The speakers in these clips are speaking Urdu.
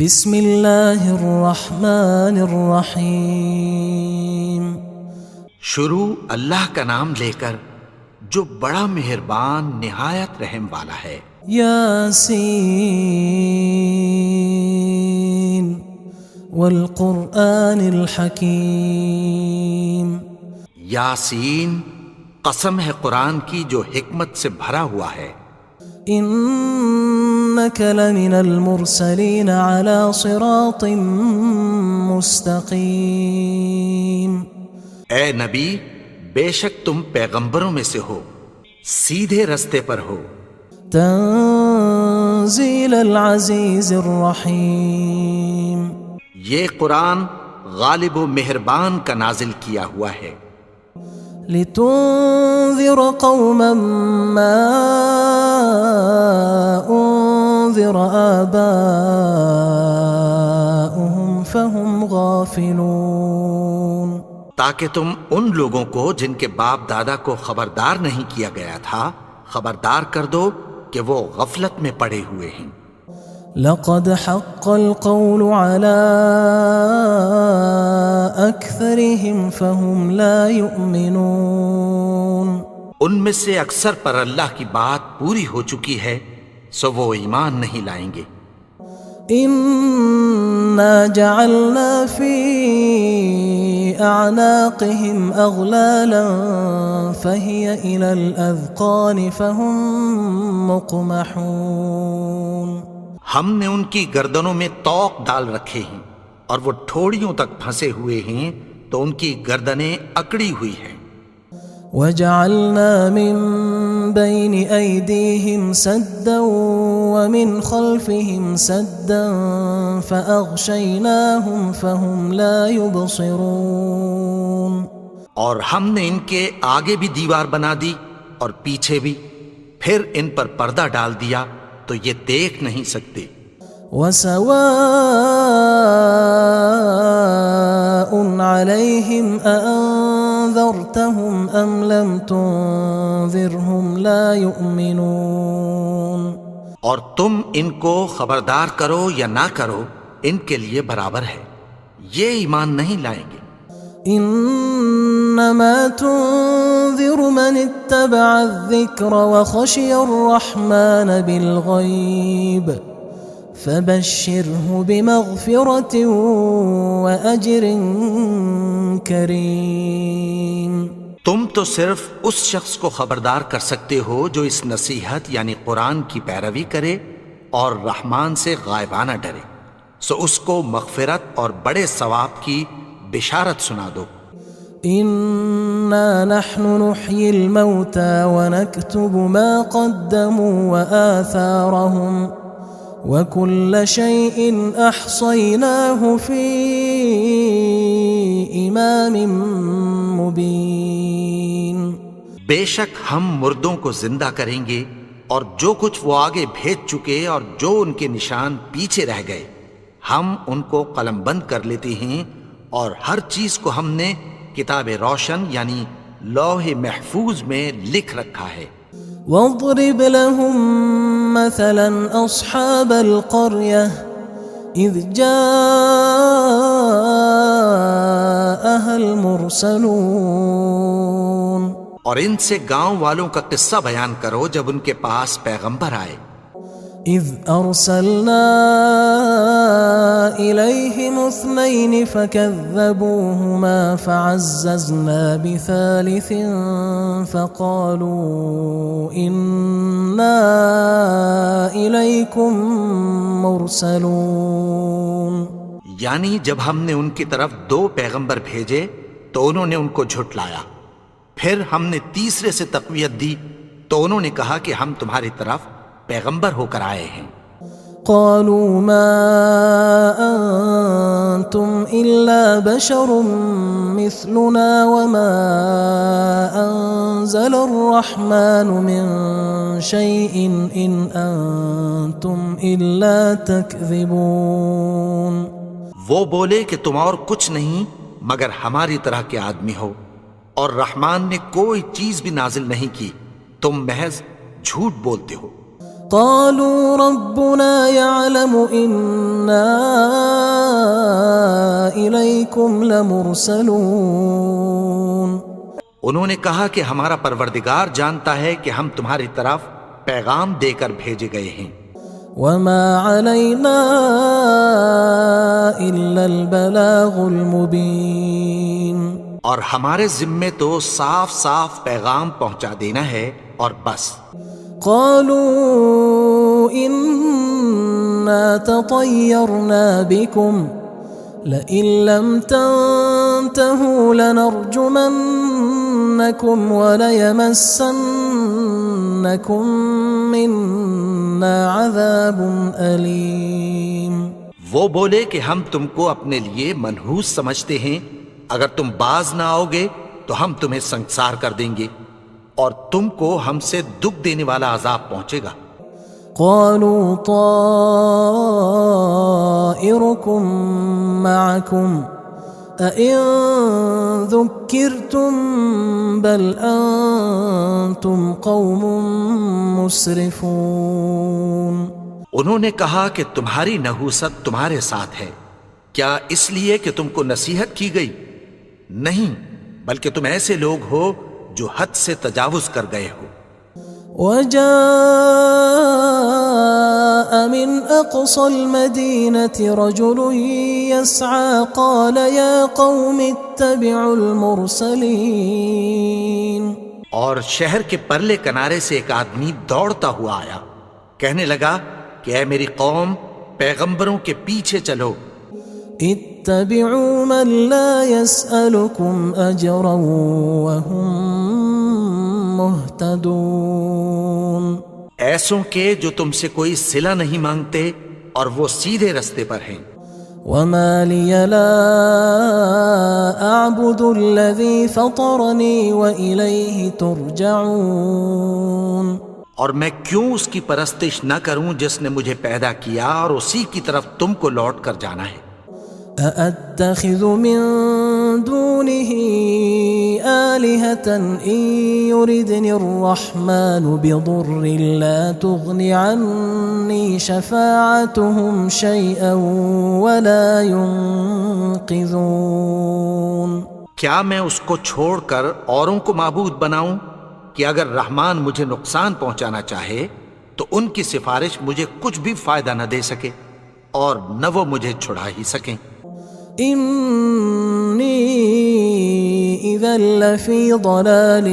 بسم اللہ الرحمن الرحیم۔ شروع اللہ کا نام لے کر جو بڑا مہربان نہایت رحم والا ہے۔ یاسین والقرآن الحکیم۔ یاسین، قسم ہے قرآن کی جو حکمت سے بھرا ہوا ہے۔ انک لمن المرسلین علی صراط مستقیم۔ اے نبی، بے شک تم پیغمبروں میں سے ہو، سیدھے رستے پر ہو۔ تنزیل العزیز الرحیم۔ یہ قرآن غالب و مہربان کا نازل کیا ہوا ہے۔ لتنذر قوما ما انذر آباؤهم فهم غافلون۔ تاکہ تم ان لوگوں کو جن کے باپ دادا کو خبردار نہیں کیا گیا تھا خبردار کر دو کہ وہ غفلت میں پڑے ہوئے ہیں۔ لقد حق القول على أكثرهم فهم لا يؤمنون۔ ان میں سے اکثر پر اللہ کی بات پوری ہو چکی ہے سو وہ ایمان نہیں لائیں گے۔ إنا جعلنا في أعناقهم أغلالا فهي إلى الأذقان فهم مقمحون۔ ہم نے ان کی گردنوں میں طوق ڈال رکھے ہیں اور وہ ٹھوڑیوں تک پھنسے ہوئے ہیں تو ان کی گردنیں اکڑی ہوئی ہیں۔ وجعلنا من بين أيديهم سدا ومن خلفهم سدا فأغشيناهم فهم لا يبصرون۔ اور ہم نے ان کے آگے بھی دیوار بنا دی اور پیچھے بھی، پھر ان پر پردہ ڈال دیا تو یہ دیکھ نہیں سکتے۔ وسواء عليهم أأنذرتهم أم لم تنذرهم لا يؤمنون۔ اور تم ان کو خبردار کرو یا نہ کرو ان کے لیے برابر ہے، یہ ایمان نہیں لائیں گے۔ انما تنذر من اتبع الذکر وخشی الرحمن بالغیب فبشرہ بمغفرۃ واجر کریم۔ تم تو صرف اس شخص کو خبردار کر سکتے ہو جو اس نصیحت یعنی قرآن کی پیروی کرے اور رحمان سے غائبانہ ڈرے، سو اس کو مغفرت اور بڑے ثواب کی بشارت سنا دو۔ انا نحن نحيي الموتى ونكتب ما قدموا وآثارهم وكل شيء احصيناه في امام مبين۔ بے شک ہم مردوں کو زندہ کریں گے اور جو کچھ وہ آگے بھیج چکے اور جو ان کے نشان پیچھے رہ گئے ہم ان کو قلم بند کر لیتے ہیں، اور ہر چیز کو ہم نے کتاب روشن یعنی لوح محفوظ میں لکھ رکھا ہے۔ واضرب لهم مثلا اصحاب القرية اذ جاءها المرسلون۔ اور ان سے گاؤں والوں کا قصہ بیان کرو جب ان کے پاس پیغمبر آئے۔ اذ ارسلنا الیہم اثنین فکذبوہما فعززنا بثالث فقالوا انا الیکم مرسلون۔ یعنی جب ہم نے ان کی طرف 2 پیغمبر بھیجے تو انہوں نے ان کو جھٹلایا، پھر ہم نے تیسرے سے تقویت دی تو انہوں نے کہا کہ ہم تمہاری طرف پیغمبر ہو کر آئے ہیں۔ قالوا ما انتم الا بشر مثلنا وما انزل الرحمن من شيء ان انتم الا تكذبون۔ وہ بولے کہ تم اور کچھ نہیں مگر ہماری طرح کے آدمی ہو، اور رحمان نے کوئی چیز بھی نازل نہیں کی، تم محض جھوٹ بولتے ہو۔ قالوا ربنا يعلم إنا إليكم لمرسلون. انہوں نے کہا کہ ہمارا پروردگار جانتا ہے کہ ہم تمہاری طرف پیغام دے کر بھیجے گئے ہیں. وما علينا إلا البلاغ المبين. اور ہمارے ذمے تو صاف صاف پیغام پہنچا دینا ہے اور بس. قالوا إنا تطيرنا بكم لئن لم تنتهوا لنرجمنكم وليمسنكم منا عذاب أليم. وہ بولے کہ ہم تم کو اپنے لیے منحوس سمجھتے ہیں، اگر تم باز نہ آؤ گے تو ہم تمہیں سنسار کر دیں گے اور تم کو ہم سے دکھ دینے والا عذاب پہنچے گا. قالوا طائركم معكم أئن ذكرتم بل أنتم قوم مسرفون. انہوں نے کہا کہ تمہاری نحوست تمہارے ساتھ ہے، کیا اس لیے کہ تم کو نصیحت کی گئی؟ نہیں، بلکہ تم ایسے لوگ ہو جو حد سے تجاوز کر گئے ہو. وجاء من أقصى المدينة رجل يسعى قال يا قوم اتبعوا المرسلين. اور شہر کے پرلے کنارے سے ایک آدمی دوڑتا ہوا آیا، کہنے لگا کہ اے میری قوم، پیغمبروں کے پیچھے چلو. اتبعوا من لا يسألكم أجرا وهم مهتدون. ایسوں کے جو تم سے کوئی صلہ نہیں مانگتے اور وہ سیدھے رستے پر ہیں. وما لي لا أعبد الذي فطرني وإليه ترجعون. اور میں کیوں اس کی پرستش نہ کروں جس نے مجھے پیدا کیا اور اسی کی طرف تم کو لوٹ کر جانا ہے. أأتخذ من دونه آلهة إن يردني الرحمن بضر لا تغن عني شفاعتهم شيئا ولا ينقذون. کیا میں اس کو چھوڑ کر اوروں کو معبود بناؤں کہ اگر رحمان مجھے نقصان پہنچانا چاہے تو ان کی سفارش مجھے کچھ بھی فائدہ نہ دے سکے اور نہ وہ مجھے چھڑا ہی سکیں. إني إذا لفي ضلال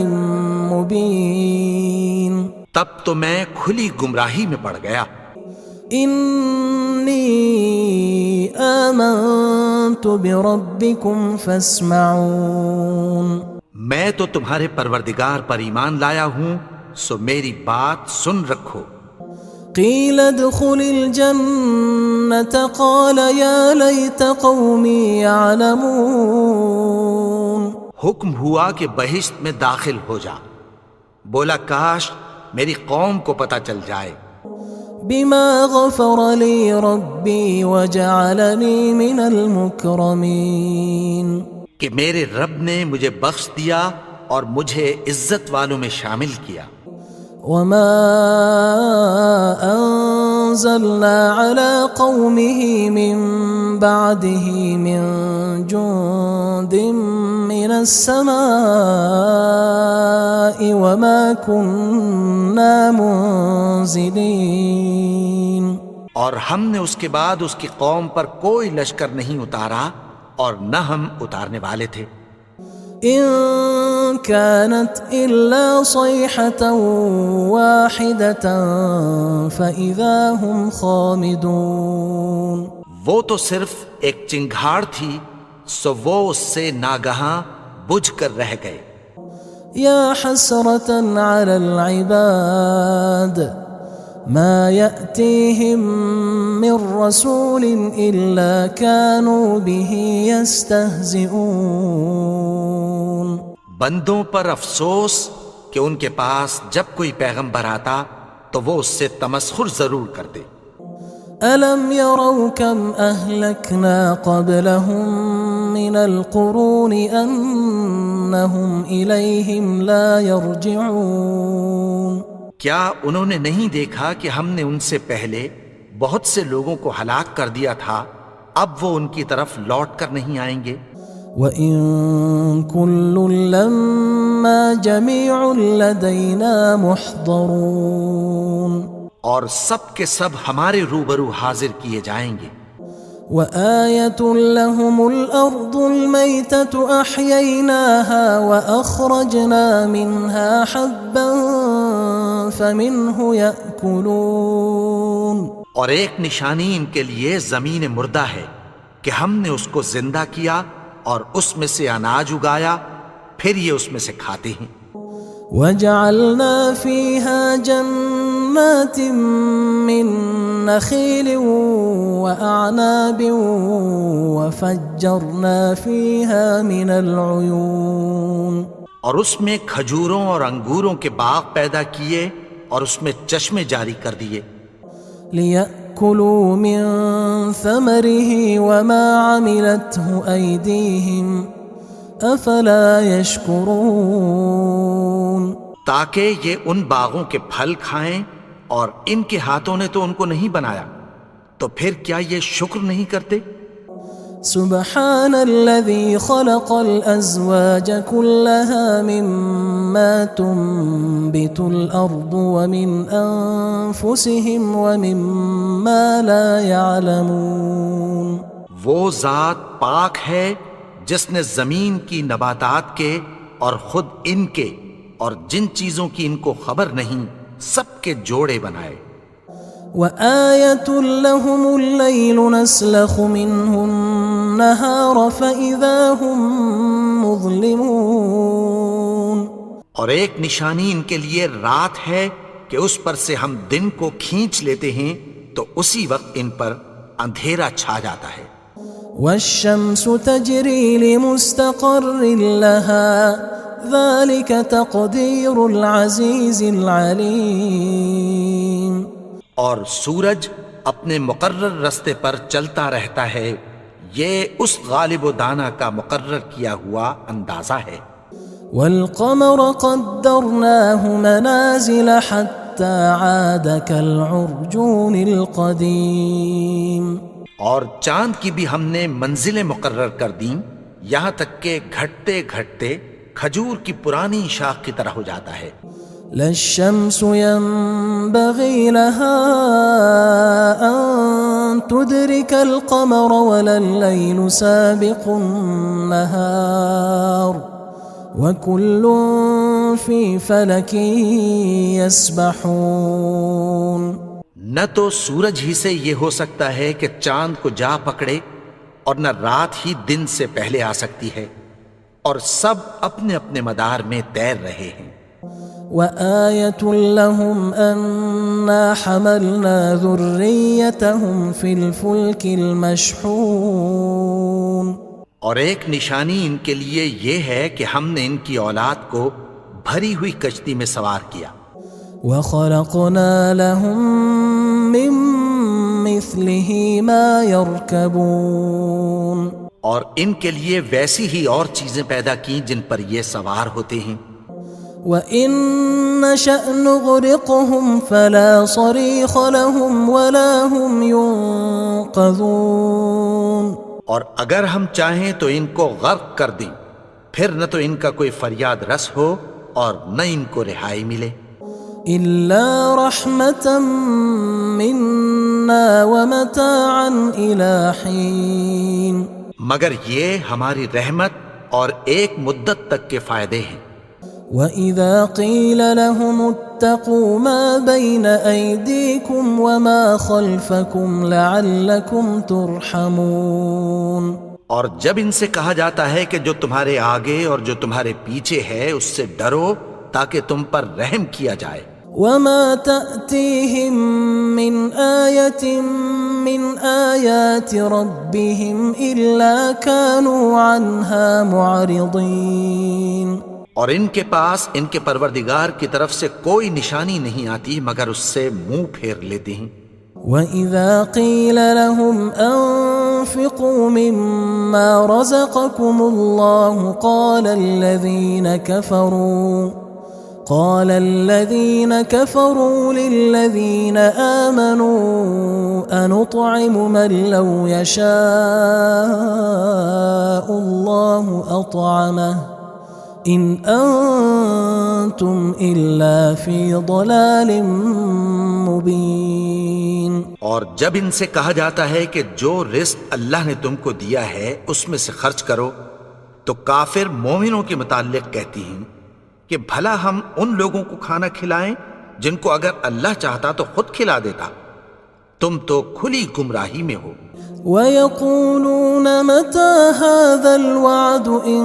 مبين. تب تو میں کھلی گمراہی میں پڑ گیا. إني آمنت بربكم فاسمعون. میں تو تمہارے پروردگار پر ایمان لایا ہوں، سو میری بات سن رکھو. قيل ادخل الجنة قال يا ليت قومي يعلمون. حکم ہوا کہ بہشت میں داخل ہو جا. بولا کاش میری قوم کو پتہ چل جائے. بما غفر لي ربي وجعلني من المكرمين. کہ میرے رب نے مجھے بخش دیا اور مجھے عزت والوں میں شامل کیا. وما أنزلنا على قومه من بعده من جند من السماء وما كنا منزلين. اور ہم نے اس کے بعد اس کی قوم پر کوئی لشکر نہیں اتارا اور نہ ہم اتارنے والے تھے. إن كانت إلا صيحة واحدة فإذا هم خامدون. وہ تو صرف ایک چنگھاڑ تھی، سو وہ اس سے ناگہاں بجھ کر رہ گئے. يا حسرة على العباد ما يأتيهم من رسول إلا كانوا به يستهزئون. بندوں پر افسوس کہ ان کے پاس جب کوئی پیغمبر آتا تو وہ اس سے تمسخر ضرور کرتے. ألم يروا كم أهلكنا قبلهم من القرون أنهم إليهم لا يرجعون. کیا انہوں نے نہیں دیکھا کہ ہم نے ان سے پہلے بہت سے لوگوں کو ہلاک کر دیا تھا، اب وہ ان کی طرف لوٹ کر نہیں آئیں گے؟ وَإِن كُلٌّ لَمَّا جَمِيعٌ لَدَيْنَا مُحْضَرُونَ، اور سب کے سب ہمارے روبرو حاضر کیے جائیں گے۔ وَآيَةٌ لَهُمُ الْأَرْضُ الْمَيْتَةُ أَحْيَيْنَاهَا وَأَخْرَجْنَا مِنْهَا حَبًّا فَمِنْهُ يَأْكُلُونَ، اور ایک نشانی ان کے لیے زمین مردہ ہے کہ ہم نے اس کو زندہ کیا اور اس میں سے اناج اگایا، پھر یہ اس میں سے کھاتے ہیں۔ وَجَعَلْنَا فِيهَا جَنَّاتٍ مِّن نَخِيلٍ وَأَعْنَابٍ وَفَجَّرْنَا فِيهَا مِنَ الْعُيُونِ، اور اس میں کھجوروں اور انگوروں کے باغ پیدا کیے اور اس میں چشمے جاری کر دیے، لِيَأْكُلُوا مِن ثَمَرِهِ وَمَا عَمِلَتْهُ أَيْدِيهِمْ أَفَلَا يَشْكُرُونَ، تاکہ یہ ان باغوں کے پھل کھائیں، اور ان کے ہاتھوں نے تو ان کو نہیں بنایا، تو پھر کیا یہ شکر نہیں کرتے؟ سبحان الذي خلق الأزواج كلها مما تنبت الأرض ومن أنفسهم ومما لا يعلمون، وہ ذات پاک ہے جس نے زمین کی نباتات کے اور خود ان کے اور جن چیزوں کی ان کو خبر نہیں سب کے جوڑے بنائے۔ وآية لهم الليل نسلخ منه النهار فإذا هم مظلمون، اور ایک نشانی ان کے لیے رات ہے کہ اس پر سے ہم دن کو کھینچ لیتے ہیں تو اسی وقت ان پر اندھیرا چھا جاتا ہے۔ والشمس تجري لمستقر لها ذلك تقدير العزيز العليم، اور سورج اپنے مقرر رستے پر چلتا رہتا ہے، یہ اس غالب و دانا کا مقرر کیا ہوا اندازہ ہے۔ والقمر قدرناه منازل حتى عاد كالعرجون القديم، اور چاند کی بھی ہم نے منزلیں مقرر کر دیں، یہاں تک کہ گھٹتے گھٹتے کھجور کی پرانی شاخ کی طرح ہو جاتا ہے۔ لا الشمس ينبغي لها أن تدرك القمر ولا الليل سابق النهار وكل في فلك يسبحون، نہ تو سورج ہی سے یہ ہو سکتا ہے کہ چاند کو جا پکڑے، اور نہ رات ہی دن سے پہلے آ سکتی ہے، اور سب اپنے اپنے مدار میں تیر رہے ہیں۔ وآية لهم أنا حملنا ذريتهم في الفلك المشحون، اور ایک نشانی ان کے لیے یہ ہے کہ ہم نے ان کی اولاد کو بھری ہوئی کشتی میں سوار کیا۔ وخلقنا لهم من مثله ما يركبون، اور ان کے لیے ویسی ہی اور چیزیں پیدا کی جن پر یہ سوار ہوتے ہیں۔ وَإِن نَّشَأْ نُغْرِقْهُمْ فَلَا صَرِيخَ لَهُمْ وَلَا هُمْ يُنقَذُونَ، اور اگر ہم چاہیں تو ان کو غرق کر دیں، پھر نہ تو ان کا کوئی فریاد رس ہو اور نہ ان کو رہائی ملے۔ إِلَّا رَحْمَةً مِّنَّا وَمَتَاعًا إِلَى حِينٍ، مگر یہ ہماری رحمت اور ایک مدت تک کے فائدے ہیں۔ وَإِذَا قِيلَ لَهُمُ اتَّقُوا مَا بَيْنَ أَيْدِيكُمْ وَمَا خَلْفَكُمْ لَعَلَّكُمْ تُرْحَمُونَ، اور جب ان سے کہا جاتا ہے کہ جو تمہارے آگے اور جو تمہارے پیچھے ہے اس سے ڈرو تاکہ تم پر رحم کیا جائے۔ وَمَا تَأْتِيهِم مِّنْ آيَةٍ مِّنْ آيَاتِ رَبِّهِمْ إِلَّا كَانُوا عَنْهَا مُعْرِضِينَ، اور ان کے پاس ان کے پروردگار کی طرف سے کوئی نشانی نہیں آتی مگر اس سے منہ پھیر لیتے ہیں۔ وَإِذَا قِيلَ لَهُمْ أَنفِقُوا مِمَّا رَزَقَكُمُ اللَّهُ قال الذين كفروا للذين آمنوا أنطعم من لو يشاء الله أطعمه إن أنتم إلا في ضلال مبين. اور جب ان سے کہا جاتا ہے کہ جو رزق اللہ نے تم کو دیا ہے اس میں سے خرچ کرو، تو کافر مومنوں کے متعلق کہتی ہیں کہ بھلا ہم ان لوگوں کو کھانا کھلائیں جن کو اگر اللہ چاہتا تو خود کھلا دیتا، تم تو کھلی گمراہی میں ہو. وَيَقُولُونَ مَتَى هَذَا الْوَعْدُ إِن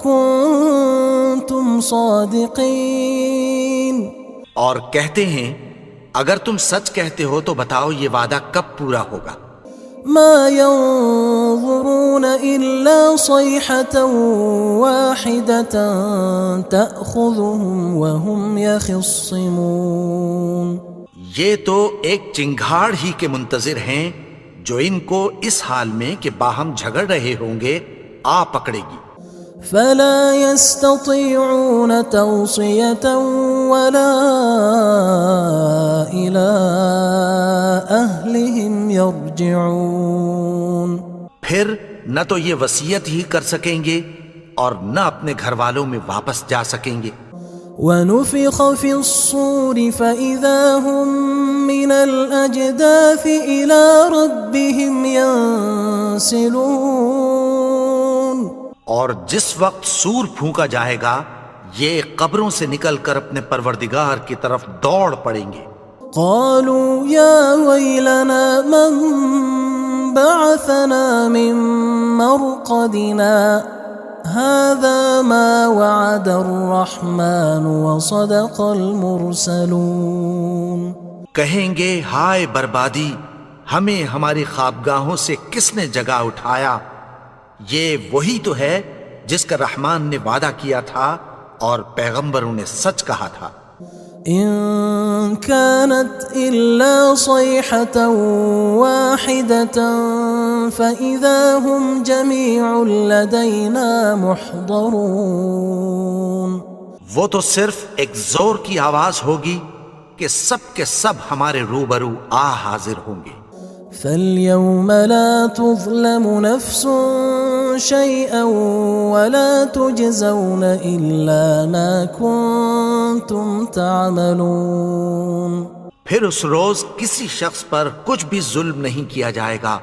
كُنتُمْ صَادِقِينَ. اور کہتے ہیں اگر تم سچ کہتے ہو تو بتاؤ یہ وعدہ کب پورا ہوگا. ما ينظرون إلا صيحة واحدة تأخذهم وهم يخصمون. یہ تو ایک چنگھاڑ ہی کے منتظر ہیں جو ان کو اس حال میں کہ باہم جھگڑ رہے ہوں گے آ پکڑے گی. فلا يستطيعون توصية ولا إلى أهلهم يرجعون. پھر نہ تو یہ وصیت ہی کر سکیں گے اور نہ اپنے گھر والوں میں واپس جا سکیں گے. ونفخ في الصور فإذا هم من الأجداث إلى ربهم ينسلون. اور جس وقت سور پھونکا جائے گا یہ قبروں سے نکل کر اپنے پروردگار کی طرف دوڑ پڑیں گے. قالوا يا ويلنا من بعثنا من مرقدنا هذا ما وعد الرحمن وصدق المرسلون. کہیں گے ہائے بربادی، ہمیں ہماری خوابگاہوں سے کس نے جگا اٹھایا؟ یہ وہی تو ہے جس کا رحمان نے وعدہ کیا تھا اور پیغمبروں نے سچ کہا تھا. إن كانت إلا صيحة واحدة فإذا هم جميع لدينا محضرون. وہ تو صرف ایک زور کی آواز ہوگی کہ سب کے سب ہمارے روبرو آ حاضر ہوں گے. فاليوم لا تظلم نفس شيئا ولا تجزون إلا ما كنتم تعملون. پھر اس روز کسی شخص پر کچھ بھی ظلم نہیں کیا جائے گا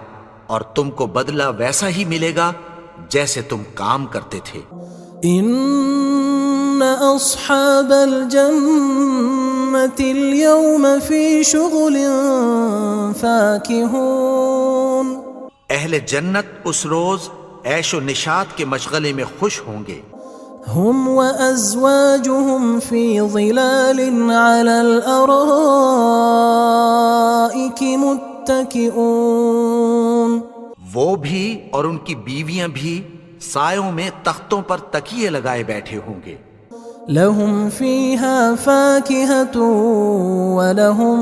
اور تم کو بدلہ ویسا ہی ملے گا جیسے تم کام کرتے تھے. إن أصحاب الجنة اليوم في شغل فاكهون. اہل جنت اس روز عیش و نشاط کے مشغلے میں خوش ہوں گے. هم وأزواجهم في ظلال على الأرائك متكئون. وہ بھی اور ان کی بیویاں بھی سایوں میں تختوں پر تکیے لگائے بیٹھے ہوں گے. لهم فيها فاكهة ولهم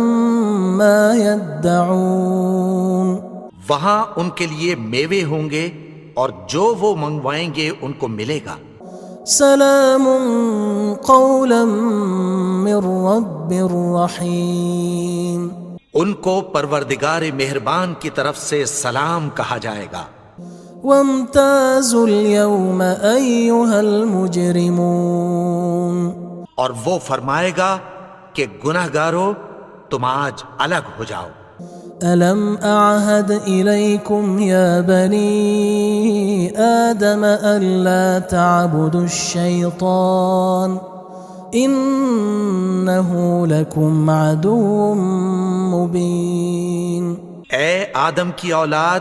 ما يدعون. وہاں ان کے لیے میوے ہوں گے اور جو وہ منگوائیں گے ان کو ملے گا. سلام قولا من رب رحیم. ان کو پروردگار مہربان کی طرف سے سلام کہا جائے گا. وامتازوا اليوم أيها المجرمون. اور وہ فرمائے گا کہ گناہگارو تم آج الگ ہو جاؤ. ألم أعهد إليكم يا بني آدم ألا تعبدوا الشيطان إنه لكم عدو مبين. اے آدم کی اولاد،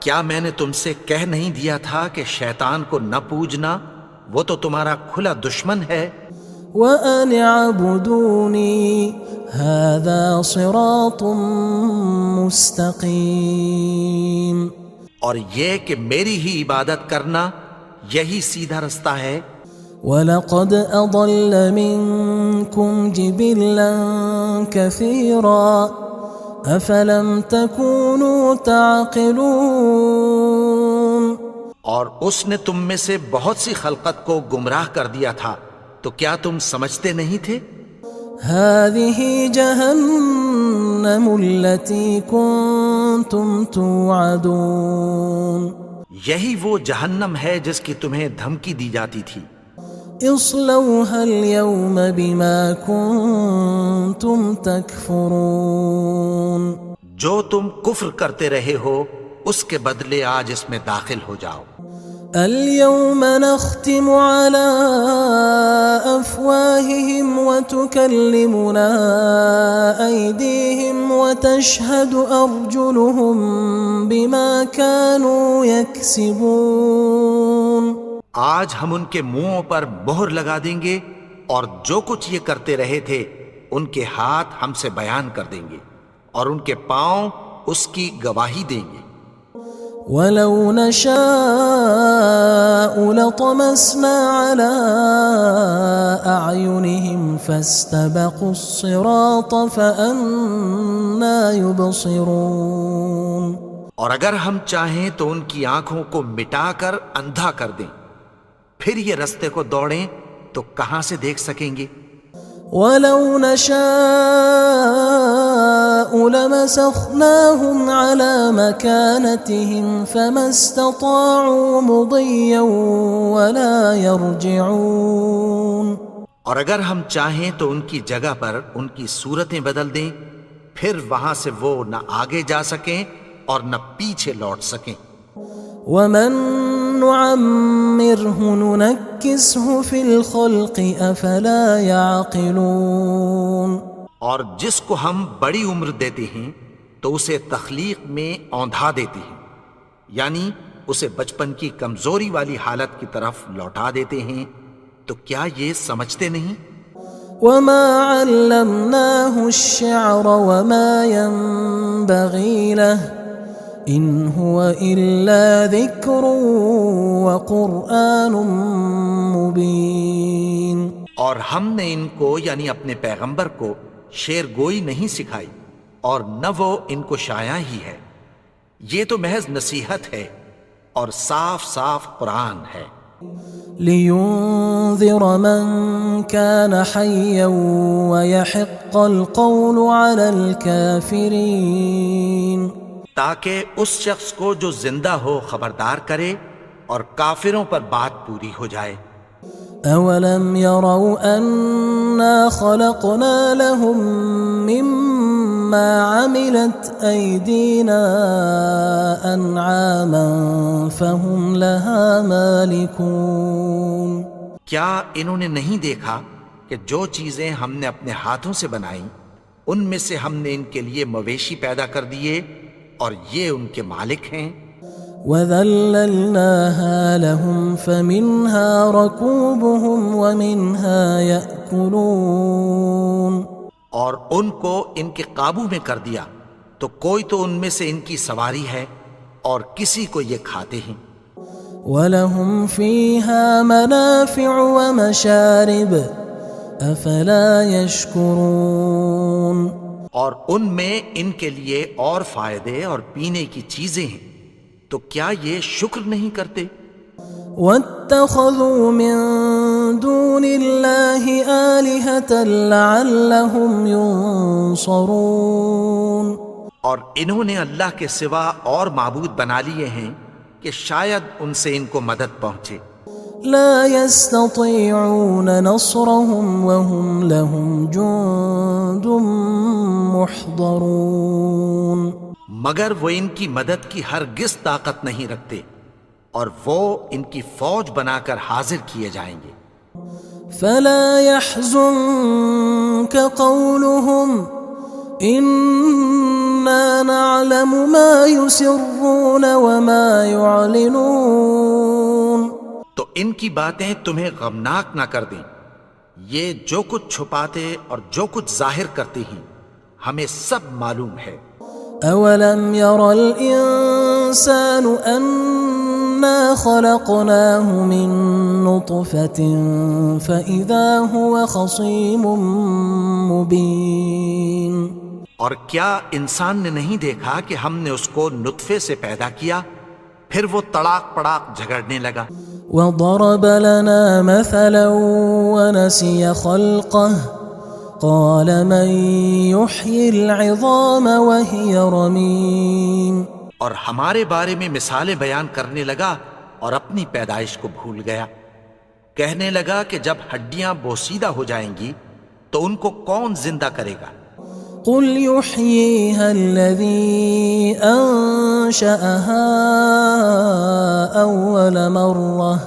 کیا میں نے تم سے کہہ نہیں دیا تھا کہ شیطان کو نہ پوجنا، وہ تو تمہارا کھلا دشمن ہے. وَأَنِ اعْبُدُونِي هَذَا صِرَاطٌ مُسْتَقِيمٌ. اور یہ کہ میری ہی عبادت کرنا یہی سیدھا رستہ ہے. وَلَقَدْ أَضَلَّ مِنْكُمْ جِبِلًّا كَثِيرًا أَفَلَمْ تَكُونُوا تَعْقِلُونَ. اور اس نے تم میں سے بہت سی خلقت کو گمراہ کر دیا تھا، تو کیا تم سمجھتے نہیں تھے؟ هذه جهنم التي كنتم توعدون یہی وہ جہنم ہے جس کی تمہیں دھمکی دی جاتی تھی۔ اصلوها اليوم بما كنتم تكفرون جو تم کفر کرتے رہے ہو اس کے بدلے آج اس میں داخل ہو جاؤ۔ اليوم نختم على أفواههم وتكلمنا أيديهم وتشهد أرجلهم بما كانوا يكسبون آج ہم ان کے منہوں پر مہر لگا دیں گے اور جو کچھ یہ کرتے رہے تھے ان کے ہاتھ ہم سے بیان کر دیں گے اور ان کے پاؤں اس کی گواہی دیں گے۔ ولو نشاء لطمسنا على أعينهم فاستبقوا الصراط فأنى يبصرون اور اگر ہم چاہیں تو ان کی آنکھوں کو مٹا کر اندھا کر دیں، پھر یہ رستے کو دوڑیں تو کہاں سے دیکھ سکیں گے؟ ولو نشاء لمسخناهم على مكانتهم فما استطاعوا مضيا ولا يرجعون اور اگر ہم چاہیں تو ان کی جگہ پر ان کی صورتیں بدل دیں، پھر وہاں سے وہ نہ آگے جا سکیں اور نہ پیچھے لوٹ سکیں۔ ومن نعمره ننكسه في الخلق افلا يعقلون اور جس کو ہم بڑی عمر دیتے ہیں تو اسے تخلیق میں اوندھا دیتے ہیں، یعنی اسے بچپن کی کمزوری والی حالت کی طرف لوٹا دیتے ہیں، تو کیا یہ سمجھتے نہیں؟ وما علمناه الشعر وما ينبغي له ان هو الا ذکر وقرآن مبین اور ہم نے ان کو یعنی اپنے پیغمبر کو شعر گوئی نہیں سکھائی اور نہ وہ ان کو شاعر ہی ہے، یہ تو محض نصیحت ہے اور صاف صاف قرآن ہے۔ لينذر من كان حيا ويحق القول على الكافرين تاکہ اس شخص کو جو زندہ ہو خبردار کرے اور کافروں پر بات پوری ہو جائے۔ اولم يروا انا خلقنا لهم مما عملت ايدينا انعاما فهم لها مالكون کیا انہوں نے نہیں دیکھا کہ جو چیزیں ہم نے اپنے ہاتھوں سے بنائیں ان میں سے ہم نے ان کے لیے مویشی پیدا کر دیے اور یہ ان کے مالک ہیں۔ وَذَلَّلْنَاهَا لَهُمْ فَمِنْهَا رَكُوبُهُمْ وَمِنْهَا يَأْكُلُونَ اور ان کو ان کے قابو میں کر دیا تو کوئی تو ان میں سے ان کی سواری ہے اور کسی کو یہ کھاتے ہیں۔ وَلَهُمْ فِيهَا مَنَافِعُ وَمَشَارِبُ أَفَلَا يَشْكُرُونَ اور ان میں ان کے لیے اور فائدے اور پینے کی چیزیں ہیں، تو کیا یہ شکر نہیں کرتے؟ وَاتَّخَذُوا مِن دُونِ اللَّهِ آلِهَةً لَعَلَّهُمْ يُنصَرُونَ اور انہوں نے اللہ کے سوا اور معبود بنا لیے ہیں کہ شاید ان سے ان کو مدد پہنچے۔ لا يستطيعون نصرهم وهم لهم جند محضرون مگر وہ ان کی مدد کی ہرگز طاقت نہیں رکھتے اور وہ ان کی فوج بنا کر حاضر کیے جائیں گے۔ فلا يحزنك قولهم إنا نعلم ما يسرون وما يعلنون تو ان کی باتیں تمہیں غمناک نہ کر دیں، یہ جو کچھ چھپاتے اور جو کچھ ظاہر کرتے ہیں ہمیں سب معلوم ہے۔ اولم ير الانسان انا خلقناه من نطفة فاذا هو خصيم مبين اور کیا انسان نے نہیں دیکھا کہ ہم نے اس کو نطفے سے پیدا کیا، پھر وہ تڑاک پڑاک جھگڑنے لگا۔ وضرب لنا مثلا ونسي خلقه قال من يحيي العظام وهي رميم اور ہمارے بارے میں مثالیں بیان کرنے لگا اور اپنی پیدائش کو بھول گیا۔ کہنے لگا کہ جب ہڈیاں بوسیدہ ہو جائیں گی تو ان کو کون زندہ کرے گا؟ قل يحييها الذي أنشأها أول مرة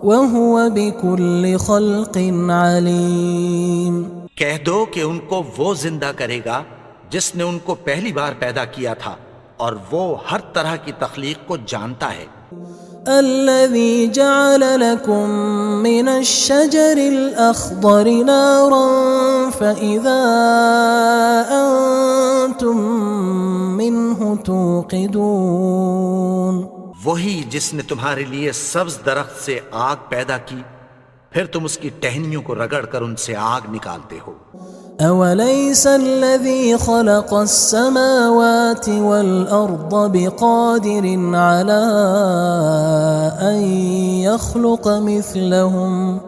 وهو بكل خلق عليم۔ کہہ دو کہ ان کو وہ زندہ کرے گا جس نے ان کو پہلی بار پیدا کیا تھا، اور وہ ہر طرح کی تخلیق کو جانتا ہے۔ الذي جعل لكم من الشجر الأخضر نارا فإذا أنتم منه توقدون۔ وہی جس نے تمہارے لیے سبز درخت سے آگ پیدا کی، پھر تم اس کی ٹہنیوں کو رگڑ کر ان سے آگ نکالتے ہو۔ أوليس الذي خلق السماوات والأرض بقادر على أن يخلق مثلهم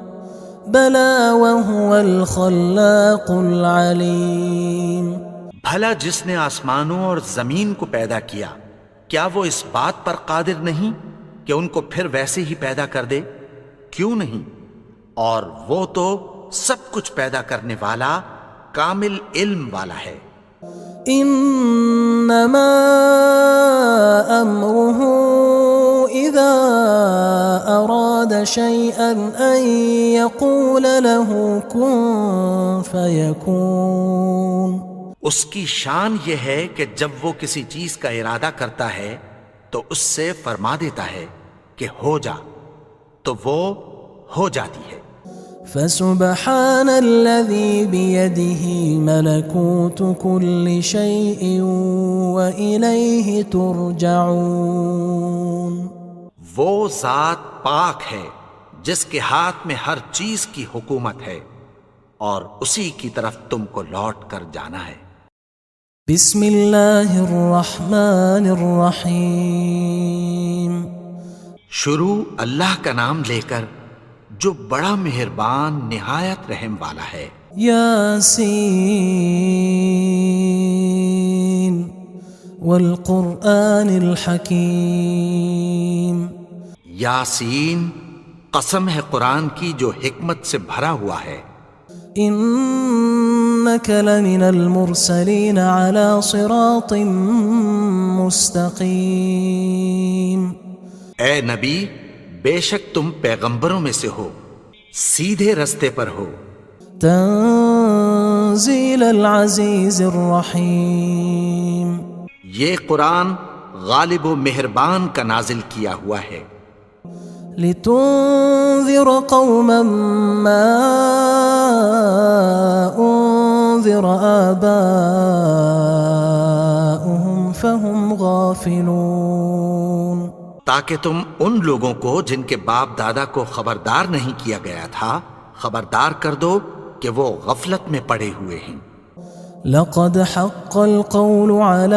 بلى وهو الخلاق العليم۔ بھلا جس نے آسمانوں اور زمین کو پیدا کیا، کیا وہ اس بات پر قادر نہیں کہ ان کو پھر ویسے ہی پیدا کر دے؟ کیوں نہیں؟ اور وہ تو سب کچھ پیدا کرنے والا، کامل علم والا ہے۔ انما امره اذا اراد شيئا ان يقول له كن فيكون۔ اس کی شان یہ ہے کہ جب وہ کسی چیز کا ارادہ کرتا ہے تو اس سے فرما دیتا ہے کہ ہو جا، تو وہ ہو جاتی ہے۔ فسبحان الذي بيده ملكوت كل شيء وإليه ترجعون۔ وہ ذات پاک ہے جس کے ہاتھ میں ہر چیز کی حکومت ہے، اور اسی کی طرف تم کو لوٹ کر جانا ہے۔ بسم اللہ الرحمن الرحیم۔ شروع اللہ کا نام لے کر جو بڑا مہربان نہایت رحم والا ہے۔ یاسین والقرآن الحکیم۔ یاسین، قسم ہے قرآن کی جو حکمت سے بھرا ہوا ہے۔ انک لمن المرسلین علی صراط مستقیم۔ اے نبی، بے شک تم پیغمبروں میں سے ہو، سیدھے رستے پر ہو۔ تنزیل العزیز الرحیم۔ یہ قرآن غالب و مہربان کا نازل کیا ہوا ہے۔ لتنذر قوما ما انذر آباؤهم فهم غافلون۔ تاکہ تم ان لوگوں کو جن کے باپ دادا کو خبردار نہیں کیا گیا تھا خبردار کر دو کہ وہ غفلت میں پڑے ہوئے ہیں۔ لقد حق القول على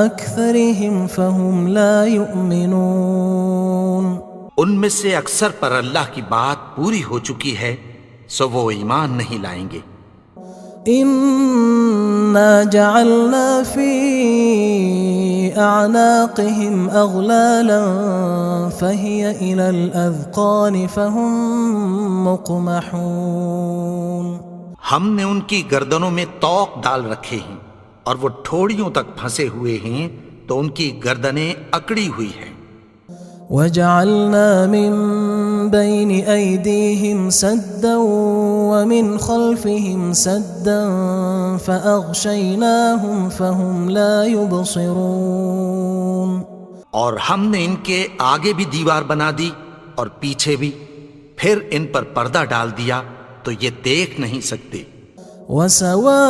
أكثرهم فهم لا يؤمنون۔ ان میں سے اکثر پر اللہ کی بات پوری ہو چکی ہے، سو وہ ایمان نہیں لائیں گے۔ إنا جعلنا في أعناقهم أغلالا فهي إلى الأذقان فهم مقمحون۔ ہم نے ان کی گردنوں میں طوق ڈال رکھے ہیں اور وہ ٹھوڑیوں تک پھنسے ہوئے ہیں تو ان کی گردنیں اکڑی ہوئی ہیں۔ وجعلنا من بين أيديهم سدا ومن خلفهم سدا فأغشيناهم فهم لا يبصرون۔ اور ہم نے ان کے آگے بھی دیوار بنا دی اور پیچھے بھی، پھر ان پر پردہ ڈال دیا تو یہ دیکھ نہیں سکتے۔ وسواء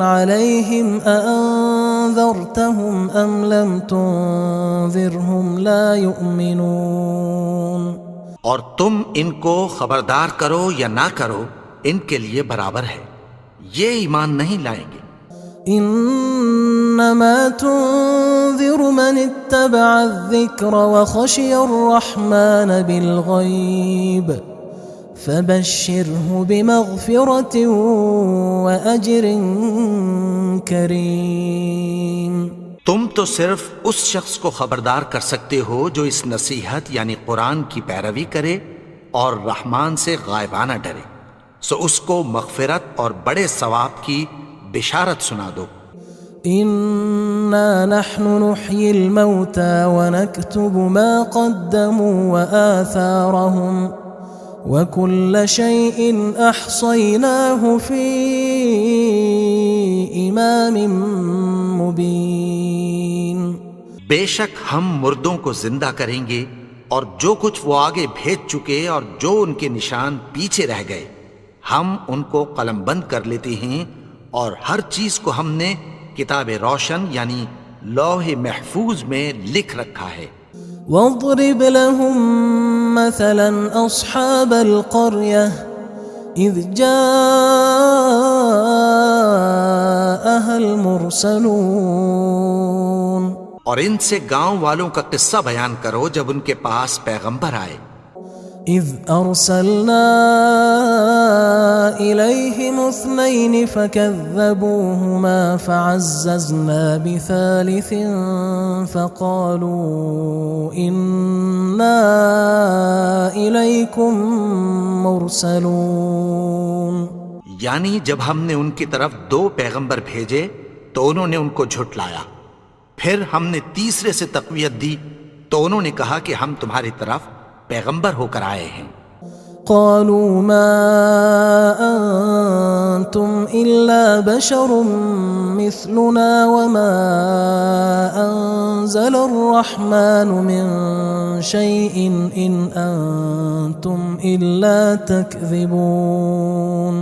عليهم أأنذرتهم أم لم تنذرهم لا يؤمنون۔ اور تم ان کو خبردار کرو یا نہ کرو، ان کے لیے برابر ہے، یہ ایمان نہیں لائیں گے۔ إنا إنما تنذر من اتبع الذكر وخشي الرحمن بالغيب فبشره بمغفرة وأجر كريم۔ تم تو صرف اس شخص کو خبردار کر سکتے ہو جو اس نصیحت یعنی قرآن کی پیروی کرے اور رحمان سے غائبانہ ڈرے، سو اس کو مغفرت اور بڑے ثواب کی بشارت سنا دو۔ إنا نحن نحيي الموتى ونكتب ما قدموا وآثارهم وكل شيء أحصيناه في إمام مبين۔ بے شک ہم مردوں کو زندہ کریں گے اور جو کچھ وہ آگے بھیج چکے اور جو ان کے نشان پیچھے رہ گئے ہم ان کو قلم بند کر لیتے ہیں، اور ہر چیز کو ہم نے کتاب روشن یعنی لوح محفوظ میں لکھ رکھا ہے۔ واضرب لهم مثلا أصحاب القرية إذ جاءها المرسلون، اور ان سے گاؤں والوں کا قصہ بیان کرو جب ان کے پاس پیغمبر آئے۔ إذ أرسلنا إليهم 2 فكذبوهما فعززنا بثالث فقالوا إنا إليكم مرسلون۔ یعنی جب ہم نے ان کی طرف 2 پیغمبر بھیجے تو انہوں نے ان کو جھٹلایا، پھر ہم نے تیسرے سے تقویت دی تو انہوں نے کہا کہ ہم تمہاری طرف پیغمبر ہو کر آئے ہیں۔ قالوا ما أنتم إلا بشر مثلنا وما أنزل الرحمن من شيء إن أنتم إلا تكذبون۔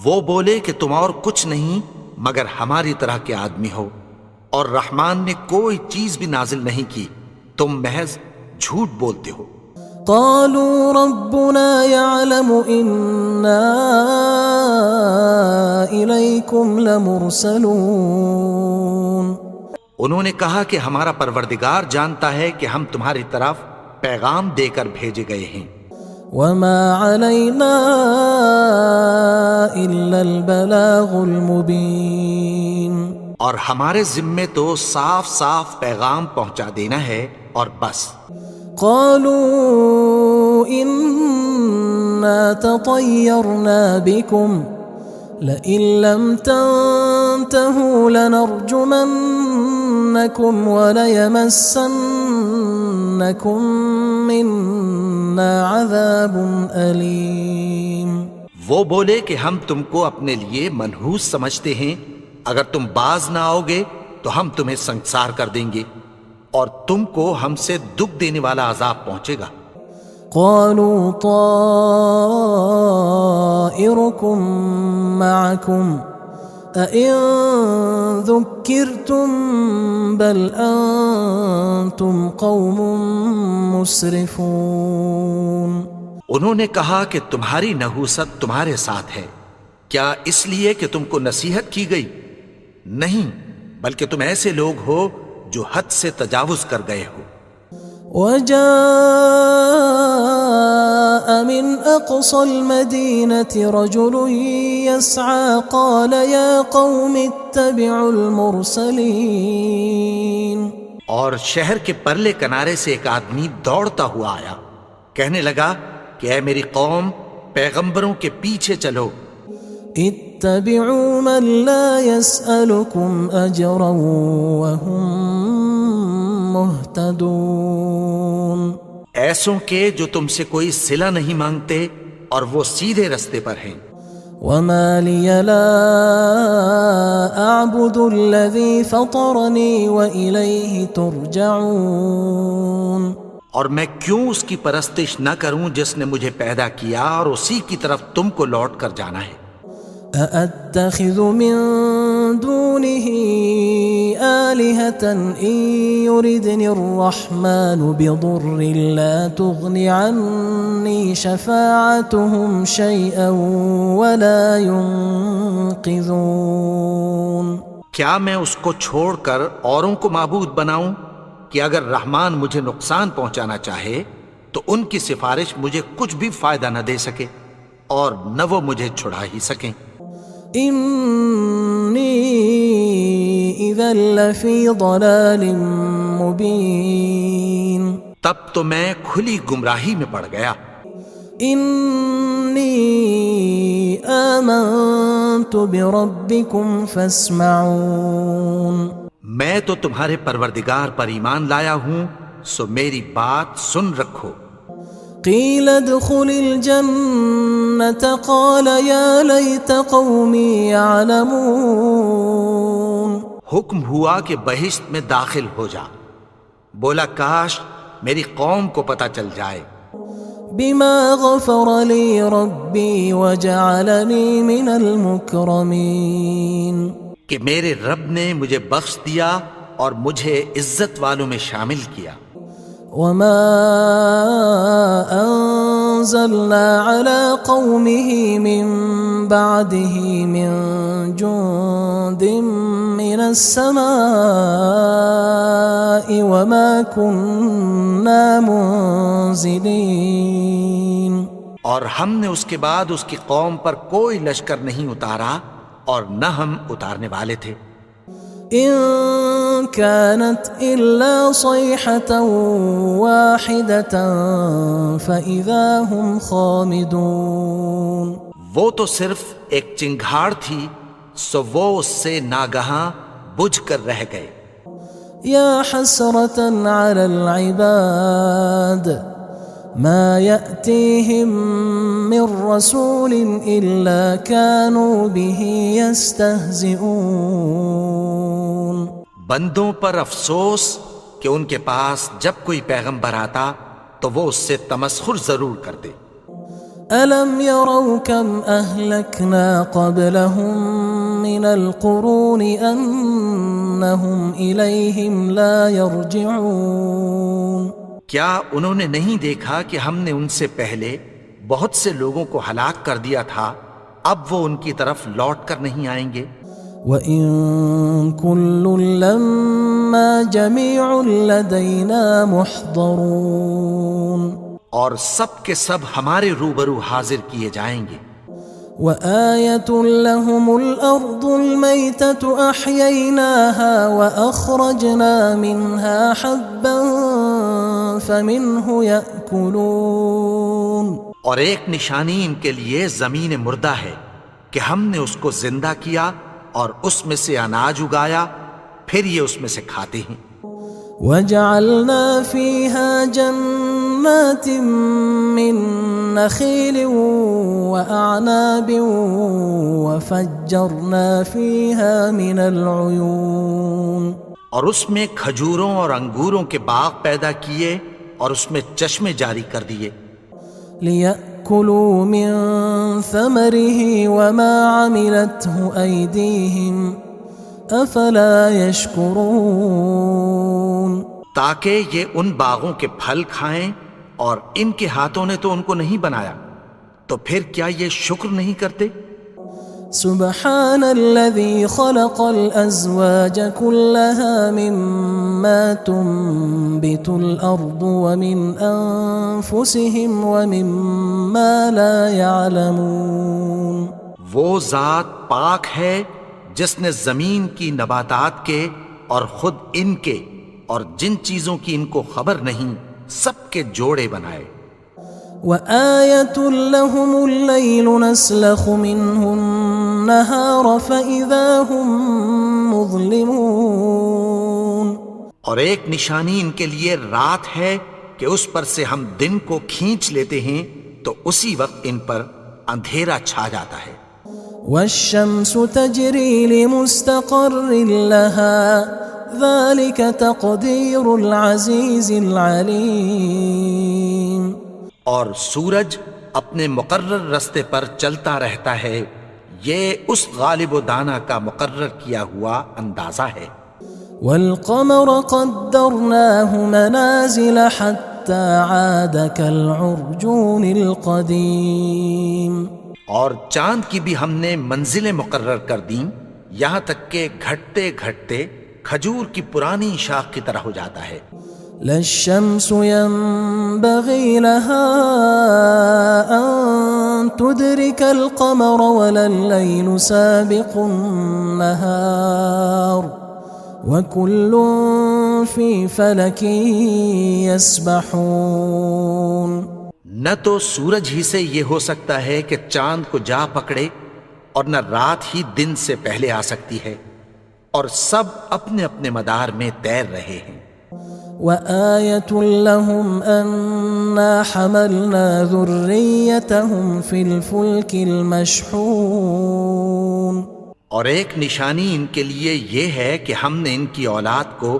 وہ بولے کہ تم اور کچھ نہیں مگر ہماری طرح کے آدمی ہو، اور رحمان نے کوئی چیز بھی نازل نہیں کی، تم محض جھوٹ بولتے ہو۔ قالوا ربنا يعلم إنا إليكم لمرسلون۔ انہوں نے کہا کہ ہمارا پروردگار جانتا ہے کہ ہم تمہاری طرف پیغام دے کر بھیجے گئے ہیں۔ وما علينا إلا البلاغ المبين۔ اور ہمارے ذمے تو صاف صاف پیغام پہنچا دینا ہے اور بس۔ قالوا إنا تطيرنا بكم لئن لم تنتهوا لنرجمنكم وليمسنكم منا عذاب أليم۔ وہ بولے کہ ہم تم کو اپنے لیے منحوس سمجھتے ہیں، اگر تم باز نہ آؤ گے تو ہم تمہیں سنگسار کر دیں گے اور تم کو ہم سے دکھ دینے والا عذاب پہنچے گا۔ قالوا طائركم معكم أئن ذكرتم بل أنتم قوم مسرفون۔ انہوں نے کہا کہ تمہاری نحوست تمہارے ساتھ ہے، کیا اس لیے کہ تم کو نصیحت کی گئی؟ نہیں، بلکہ تم ایسے لوگ ہو جو حد سے تجاوز کر گئے ہو۔ وجاء من أقصى المدينة رجل يسعى قال يا قوم اتبعوا المرسلين۔ اور شہر کے پرلے کنارے سے ایک آدمی دوڑتا ہوا آیا، کہنے لگا کہ اے میری قوم، پیغمبروں کے پیچھے چلو۔ اتبعوا من لا يسألكم أجرا وهم مهتدون۔ ایسوں کے جو تم سے کوئی صلہ نہیں مانگتے اور وہ سیدھے رستے پر ہیں۔ وما لي لا أعبد الذي فطرني وإليه ترجعون۔ اور میں کیوں اس کی پرستش نہ کروں جس نے مجھے پیدا کیا اور اسی کی طرف تم کو لوٹ کر جانا ہے۔ أأتخذ من دونه آلهة إن يردني الرحمن بضر لا تغن عني شفاعتهم شيئا ولا ينقذون۔ کیا میں اس کو چھوڑ کر اوروں کو معبود بناؤں کہ اگر رحمان مجھے نقصان پہنچانا چاہے تو ان کی سفارش مجھے کچھ بھی فائدہ نہ دے سکے اور نہ وہ مجھے چھڑا ہی سکیں؟ انی اذا لفی ضلال مبین، تب تو میں کھلی گمراہی میں پڑ گیا۔ انی آمنت بربکم فاسمعون، میں تو تمہارے پروردگار پر ایمان لایا ہوں، سو میری بات سن رکھو۔ قیل ادخل الجنة قال یا لیت قومی یعلمون، حکم ہوا کہ بہشت میں داخل ہو جا، بولا کاش میری قوم کو پتہ چل جائے۔ بما غفر لی ربی وجعلنی من المکرمین، کہ میرے رب نے مجھے بخش دیا اور مجھے عزت والوں میں شامل کیا۔ وما انزلنا على قومه من بعده من جند من السماء وما كنا منزلين، اور ہم نے اس کے بعد اس کی قوم پر کوئی لشکر نہیں اتارا اور نہ ہم اتارنے والے تھے۔ ان كانت الا صيحة واحدة فاذا هم خامدون، وہ تو صرف ایک چنگھاڑ تھی، سو وہ اس سے ناگہاں بجھ کر رہ گئے۔ یا حسرة على العباد ما يأتيهم من رسول إلا كانوا به يستهزئون، بندوں پر افسوس کہ ان کے پاس جب کوئی پیغمبر آتا تو وہ اس سے تمسخر ضرور کرتے۔ ألم يروا كم أهلكنا قبلهم من القرون أنهم إليهم لا يرجعون، کیا انہوں نے نہیں دیکھا کہ ہم نے ان سے پہلے بہت سے لوگوں کو ہلاک کر دیا تھا، اب وہ ان کی طرف لوٹ کر نہیں آئیں گے؟ وَإِن كُلٌّ لَمَّا جَمِيعٌ لَدَيْنَا مُحْضَرُونَ، اور سب کے سب ہمارے روبرو حاضر کیے جائیں گے۔ وَآيَةٌ لَهُمُ الْأَرْضُ الْمَيْتَةُ أَحْيَيْنَاهَا وَأَخْرَجْنَا مِنْهَا حَبًّا فَمِنْهُ يَأْكُلُونَ، اور ایک نشانی ان کے لیے زمین مردہ ہے کہ ہم نے اس کو زندہ کیا اور اس میں سے اناج اگایا، پھر یہ اس میں سے کھاتے ہیں۔ وَجَعَلْنَا فِيهَا جَنَّاتٍ مِّن نَخِيلٍ وَأَعْنَابٍ وَفَجَّرْنَا فِيهَا مِنَ الْعُيُونِ، اور اس میں کھجوروں اور انگوروں کے باغ پیدا کیے اور اس میں چشمے جاری کر دیے۔ لِيَأْكُلُوا مِن ثَمَرِهِ وَمَا عَمِلَتْهُ أَيْدِيهِمْ أَفَلَا يَشْكُرُونَ، تاکہ یہ ان باغوں کے پھل کھائیں، اور ان کے ہاتھوں نے تو ان کو نہیں بنایا، تو پھر کیا یہ شکر نہیں کرتے؟ سبحان الذي خلق الأزواج كلها مما تنبت الأرض ومن أنفسهم ومما لا يعلمون، وہ ذات پاک ہے جس نے زمین کی نباتات کے اور خود ان کے اور جن چیزوں کی ان کو خبر نہیں سب کے جوڑے بنائے۔ وآية لهم الليل نسلخ منه النهار فإذا هم مظلمون، اور ایک نشانی ان کے لیے رات ہے کہ اس پر سے ہم دن کو کھینچ لیتے ہیں تو اسی وقت ان پر اندھیرا چھا جاتا ہے۔ والشمس تجري لمستقر لها ذلك تقدير العزيز العليم، اور سورج اپنے مقرر رستے پر چلتا رہتا ہے، یہ اس غالب و دانا کا مقرر کیا ہوا اندازہ ہے۔ والقمر قدرناه منازل حتى عاد كالعرجون القديم، اور چاند کی بھی ہم نے منزلیں مقرر کر دیں، یہاں تک کہ گھٹتے گھٹتے کھجور کی پرانی شاخ کی طرح ہو جاتا ہے. لا الشمس ينبغي لها أن تدرك القمر ولا الليل سابق النهار وكل في فلك يسبحون. نہ تو سورج ہی سے یہ ہو سکتا ہے کہ چاند کو جا پکڑے اور نہ رات ہی دن سے پہلے آ سکتی ہے، اور سب اپنے اپنے مدار میں تیر رہے ہیں. وآية لهم أنا حملنا ذريتهم في الفلك المشحون. اور ایک نشانی ان کے لیے یہ ہے کہ ہم نے ان کی اولاد کو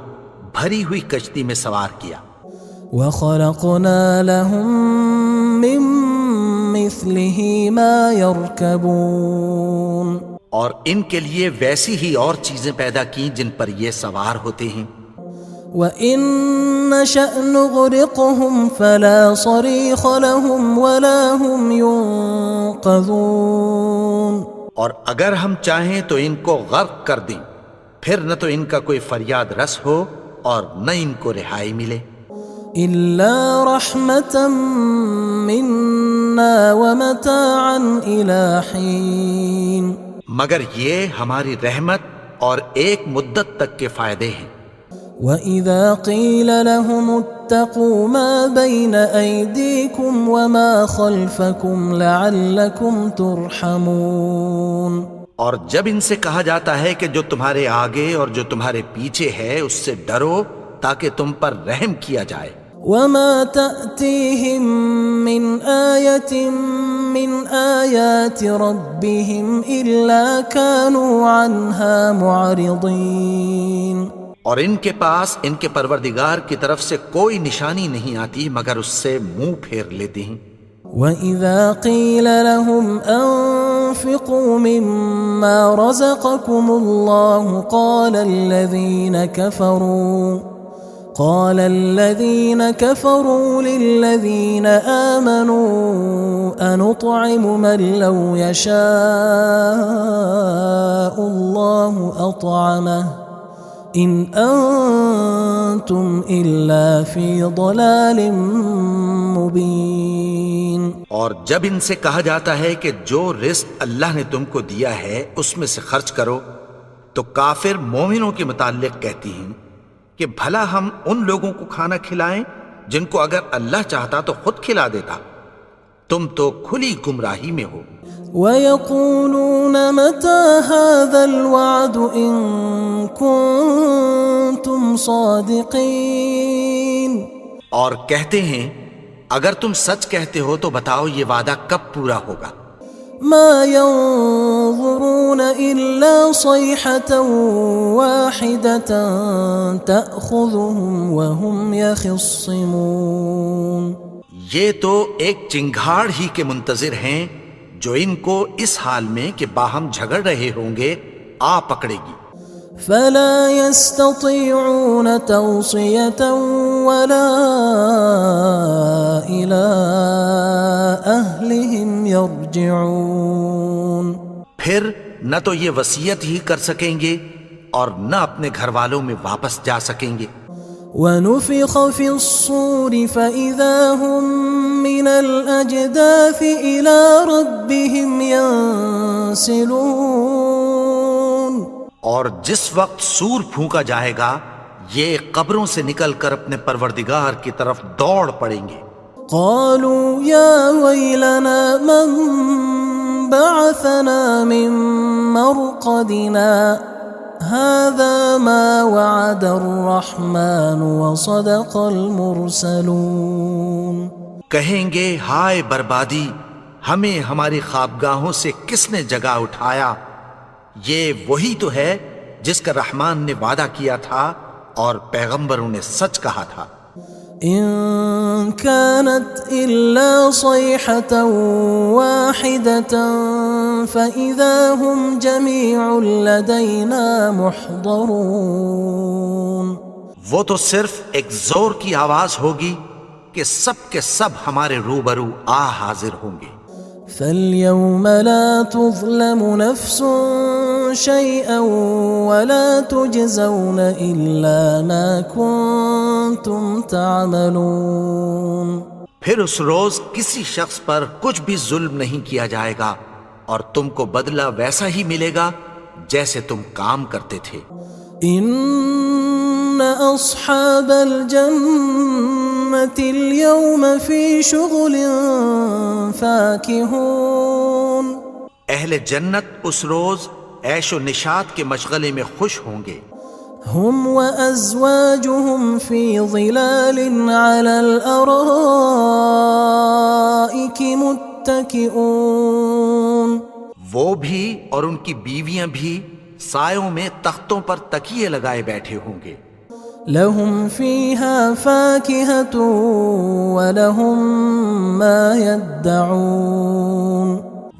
بھری ہوئی کشتی میں سوار کیا. وخلقنا لهم من مثله ما يركبون. اور ان کے لیے ویسی ہی اور چیزیں پیدا کی جن پر یہ سوار ہوتے ہیں. وَإِن نَّشَأْ نُغْرِقْهُمْ فَلَا صَرِيخَ لَهُمْ وَلَا هُمْ يُنقَذُونَ. اور اگر ہم چاہیں تو ان کو غرق کر دیں، پھر نہ تو ان کا کوئی فریاد رس ہو اور نہ ان کو رہائی ملے. إِلَّا رَحْمَةً مِّنَّا وَمَتَاعًا إِلَى حِينٍ. مگر یہ ہماری رحمت اور ایک مدت تک کے فائدے ہیں. وَإِذَا قِيلَ لَهُمُ اتَّقُوا مَا بَيْنَ أَيْدِيكُمْ وَمَا خَلْفَكُمْ لَعَلَّكُمْ تُرْحَمُونَ. اور جب ان سے کہا جاتا ہے کہ جو تمہارے آگے اور جو تمہارے پیچھے ہے اس سے ڈرو تاکہ تم پر رحم کیا جائے. وَمَا تَأْتِيهِم مِّنْ آيَةٍ مِّنْ آيَاتِ رَبِّهِمْ إِلَّا كَانُوا عَنْهَا مُعْرِضِينَ. اور ان کے پاس ان کے پروردگار کی طرف سے کوئی نشانی نہیں آتی مگر اس سے منہ پھیر لیتے ہیں. وَإِذَا قِيلَ لَهُمْ أَنفِقُوا مِمَّا رَزَقَكُمُ اللَّهُ قال الذين كفروا للذين آمنوا أنطعم من لو يشاء الله أطعمه إن أنتم إلا في ضلال مبين. اور جب ان سے کہا جاتا ہے کہ جو رزق اللہ نے تم کو دیا ہے اس میں سے خرچ کرو، تو کافر مومنوں کے متعلق کہتی ہیں کہ بھلا ہم ان لوگوں کو کھانا کھلائیں جن کو اگر اللہ چاہتا تو خود کھلا دیتا. تم تو کھلی گمراہی میں ہو. وَيَقُولُونَ مَتَى هَذَا الْوَعْدُ إِن كُنتُمْ صَادِقِينَ. اور کہتے ہیں اگر تم سچ کہتے ہو تو بتاؤ یہ وعدہ کب پورا ہوگا. ما ينظرون إلا صيحة واحدة تأخذهم وهم يخصمون. یہ تو ایک چنگھاڑ ہی کے منتظر ہیں جو ان کو اس حال میں کہ باہم جھگڑ رہے ہوں گے آ پکڑے گی. فلا يستطيعون توصية ولا إلى أهلهم يرجعون. پھر نہ تو یہ وصیت ہی کر سکیں گے اور نہ اپنے گھر والوں میں واپس جا سکیں گے. ونفخ في الصور فإذا هم من الأجداث إلى ربهم ينسلون. اور جس وقت سور پھونکا جائے گا یہ قبروں سے نکل کر اپنے پروردگار کی طرف دوڑ پڑیں گے. قالوا يا ويلنا من بعثنا من مرقدنا هذا ما وعد الرحمن وصدق المرسلون. کہیں گے ہائے بربادی، ہمیں ہماری خوابگاہوں سے کس نے جگا اٹھایا؟ یہ وہی تو ہے جس کا رحمان نے وعدہ کیا تھا اور پیغمبروں نے سچ کہا تھا. إن كانت إلا صيحة واحدة فإذا هم جميع لدينا محضرون. وہ تو صرف ایک زور کی آواز ہوگی کہ سب کے سب ہمارے روبرو حاضر ہوں گے. فاليوم لا تظلم نفس شيئا ولا تجزون إلا ما كنتم تعملون. پھر اس روز کسی شخص پر کچھ بھی ظلم نہیں کیا جائے گا اور تم کو بدلہ ویسا ہی ملے گا جیسے تم کام کرتے تھے. إن أصحاب الجنة اليوم في شغل فاكهون. اہل جنت اس روز عیش و نشاط کے مشغلے میں خوش ہوں گے. هم وأزواجهم في ظلال على الأرائك متكئون. وہ بھی اور ان کی بیویاں بھی سایوں میں تختوں پر تکیے لگائے بیٹھے ہوں گے. لهم فيها فاكهة ولهم ما يدعون.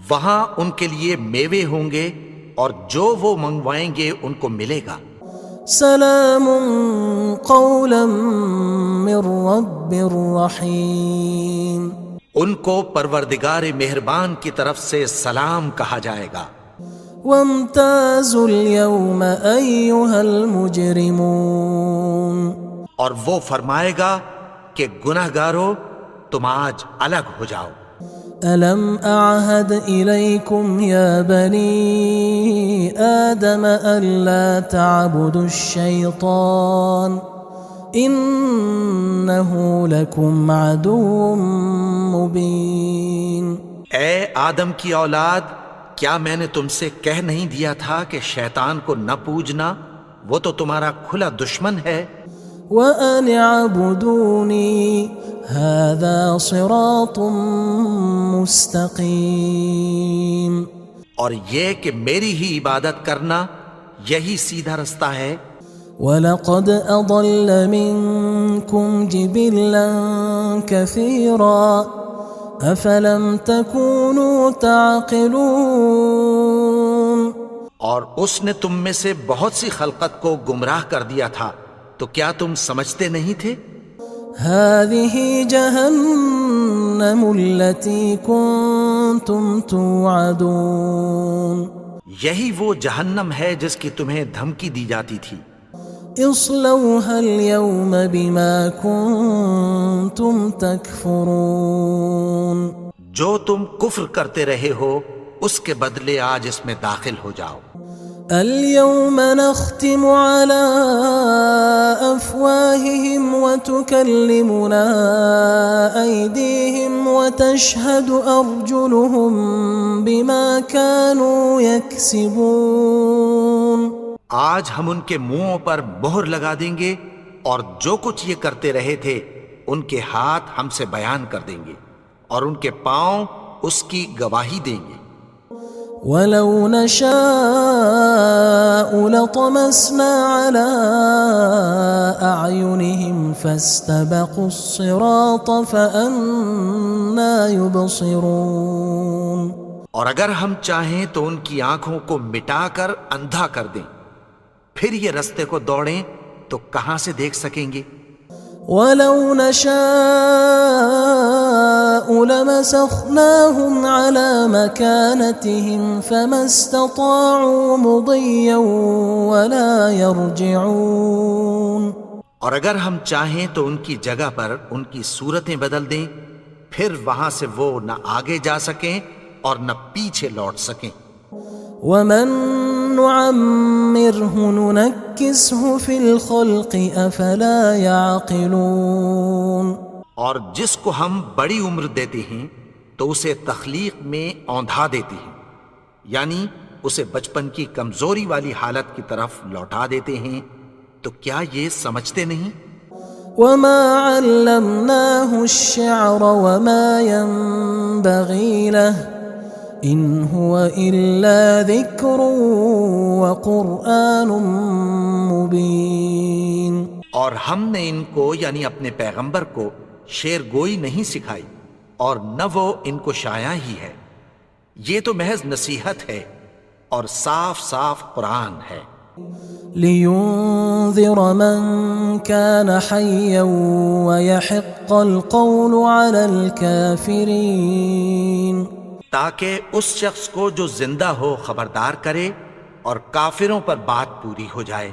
وہاں ان کے لیے میوے ہوں گے اور جو وہ منگوائیں گے ان کو ملے گا. سلام قولا من رب رحیم. ان کو پروردگار مہربان کی طرف سے سلام کہا جائے گا. وامتازوا اليوم أيها المجرمون. اور وہ فرمائے گا کہ گناہگارو تم آج الگ ہو جاؤ. ألم أعهد إليكم يا بني آدم ألا تعبدوا الشيطان إنه لكم عدو مبين. اے آدم کی اولاد، کیا میں نے تم سے کہہ نہیں دیا تھا کہ شیطان کو نہ پوجنا، وہ تو تمہارا کھلا دشمن ہے. وَأَنِ اعْبُدُونِي هَذَا صِرَاطٌ مُسْتَقِيمٌ. اور یہ کہ میری ہی عبادت کرنا یہی سیدھا رستہ ہے. وَلَقَدْ أَضَلَّ مِنكُمْ جِبِلًّا كَثِيرًا أَفَلَمْ تَكُونُوا تَعْقِلُونَ. اور اس نے تم میں سے بہت سی خلقت کو گمراہ کر دیا تھا، تو کیا تم سمجھتے نہیں تھے؟ هذه جهنم التي كنتم توعدون. یہی وہ جہنم ہے جس کی تمہیں دھمکی دی جاتی تھی. اصلوها اليوم بما كنتم تكفرون. جو تم کفر کرتے رہے ہو اس کے بدلے آج اس میں داخل ہو جاؤ. اليوم نختم على أفواههم وتكلمنا أيديهم وتشهد أرجلهم بما كانوا يكسبون. آج ہم ان کے منہوں پر مہر لگا دیں گے اور جو کچھ یہ کرتے رہے تھے ان کے ہاتھ ہم سے بیان کر دیں گے اور ان کے پاؤں اس کی گواہی دیں گے. وَلَوْ نَشَاءُ لَطَمَسْنَا عَلَىٰ أَعْيُنِهِمْ فَاسْتَبَقُوا الصِّرَاطَ فَأَنَّىٰ يُبْصِرُونَ. اور اگر ہم چاہیں تو ان کی آنکھوں کو مٹا کر اندھا کر دیں، پھر یہ رستے کو دوڑیں تو کہاں سے دیکھ سکیں گے. وَلَوْ نَشَاءُ لَمَسَخْنَاهُمْ عَلَىٰ مَكَانَتِهِمْ فَمَا اسْتَطَاعُوا مُضِيًّا وَلَا يَرْجِعُونَ. اور اگر ہم چاہیں تو ان کی جگہ پر ان کی صورتیں بدل دیں، پھر وہاں سے وہ نہ آگے جا سکیں اور نہ پیچھے لوٹ سکیں. وَمَن نُعَمِّرْهُ نُنَكِّسْهُ فِي الْخَلْقِ أَفَلَا يَعْقِلُونَ. اور جس کو ہم بڑی عمر دیتے ہیں تو اسے تخلیق میں اوندھا دیتے ہیں، یعنی اسے بچپن کی کمزوری والی حالت کی طرف لوٹا دیتے ہیں. تو کیا یہ سمجھتے نہیں؟ وَمَا عَلَّمْنَاهُ الشِّعْرَ وَمَا يَنبَغِي لَهُ إِنْ هُوَ إِلَّا ذِكْرٌ وَقُرْآنٌ مُبِينٌ. اور ہم نے ان کو یعنی اپنے پیغمبر کو شعر گوئی نہیں سکھائی اور نہ وہ ان کو شایا ہی ہے. یہ تو محض نصیحت ہے اور صاف صاف قرآن ہے. لِيُنذِرَ مَن كَانَ حَيًّا وَيَحِقَّ الْقَوْلُ عَلَى الْكَافِرِينَ. تاکہ اس شخص کو جو زندہ ہو خبردار کرے اور کافروں پر بات پوری ہو جائے۔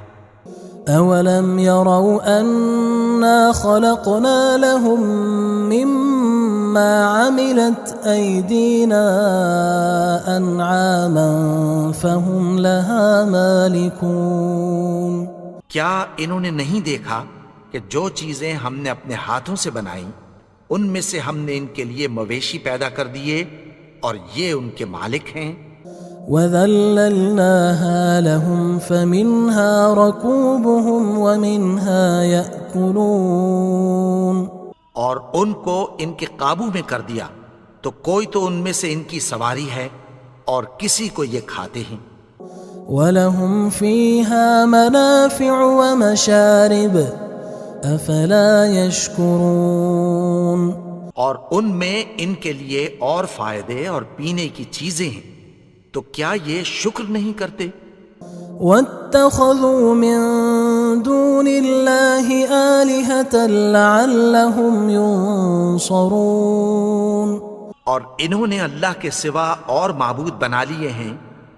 أولم يروا أنا خلقنا لهم مما عملت أيدينا أنعاما فهم لها مالكون؟ کیا انہوں نے نہیں دیکھا کہ جو چیزیں ہم نے اپنے ہاتھوں سے بنائیں ان میں سے ہم نے ان کے لیے مویشی پیدا کر دیے اور یہ ان کے مالک ہیں۔ وَذَلَّلْنَاهَا لَهُمْ فَمِنْهَا رَكُوبُهُمْ وَمِنْهَا يَأْكُلُونَ، اور ان کو ان کے قابو میں کر دیا تو کوئی تو ان میں سے ان کی سواری ہے اور کسی کو یہ کھاتے ہیں۔ وَلَهُمْ فِيهَا مَنَافِعُ وَمَشَارِبُ أَفَلَا يَشْكُرُونَ، اور ان میں ان کے لیے اور فائدے اور پینے کی چیزیں ہیں، تو کیا یہ شکر نہیں کرتے؟ وَاتَّخَذُوا مِن دُونِ اللَّهِ آلِهَةً لَعَلَّهُمْ يُنصَرُونَ، اور انہوں نے اللہ کے سوا اور معبود بنا لیے ہیں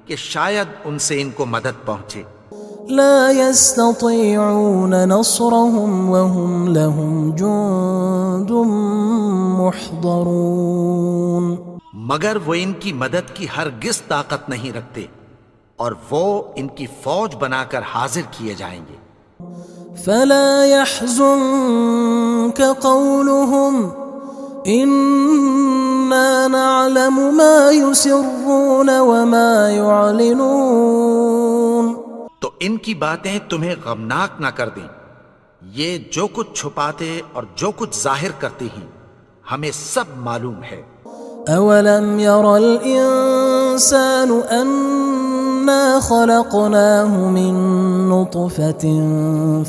کہ شاید ان سے ان کو مدد پہنچے۔ لا يستطيعون نصرهم وهم لهم جند محضرون، مگر وہ ان کی مدد کی ہرگز طاقت نہیں رکھتے اور وہ ان کی فوج بنا کر حاضر کیے جائیں گے۔ فلا يحزنك قولهم إنا نعلم ما يسرون وما يعلنون، تو ان کی باتیں تمہیں غمناک نہ کر دیں، یہ جو کچھ چھپاتے اور جو کچھ ظاہر کرتے ہیں ہمیں سب معلوم ہے۔ أولم ير الإنسان أنا خلقناه من نطفة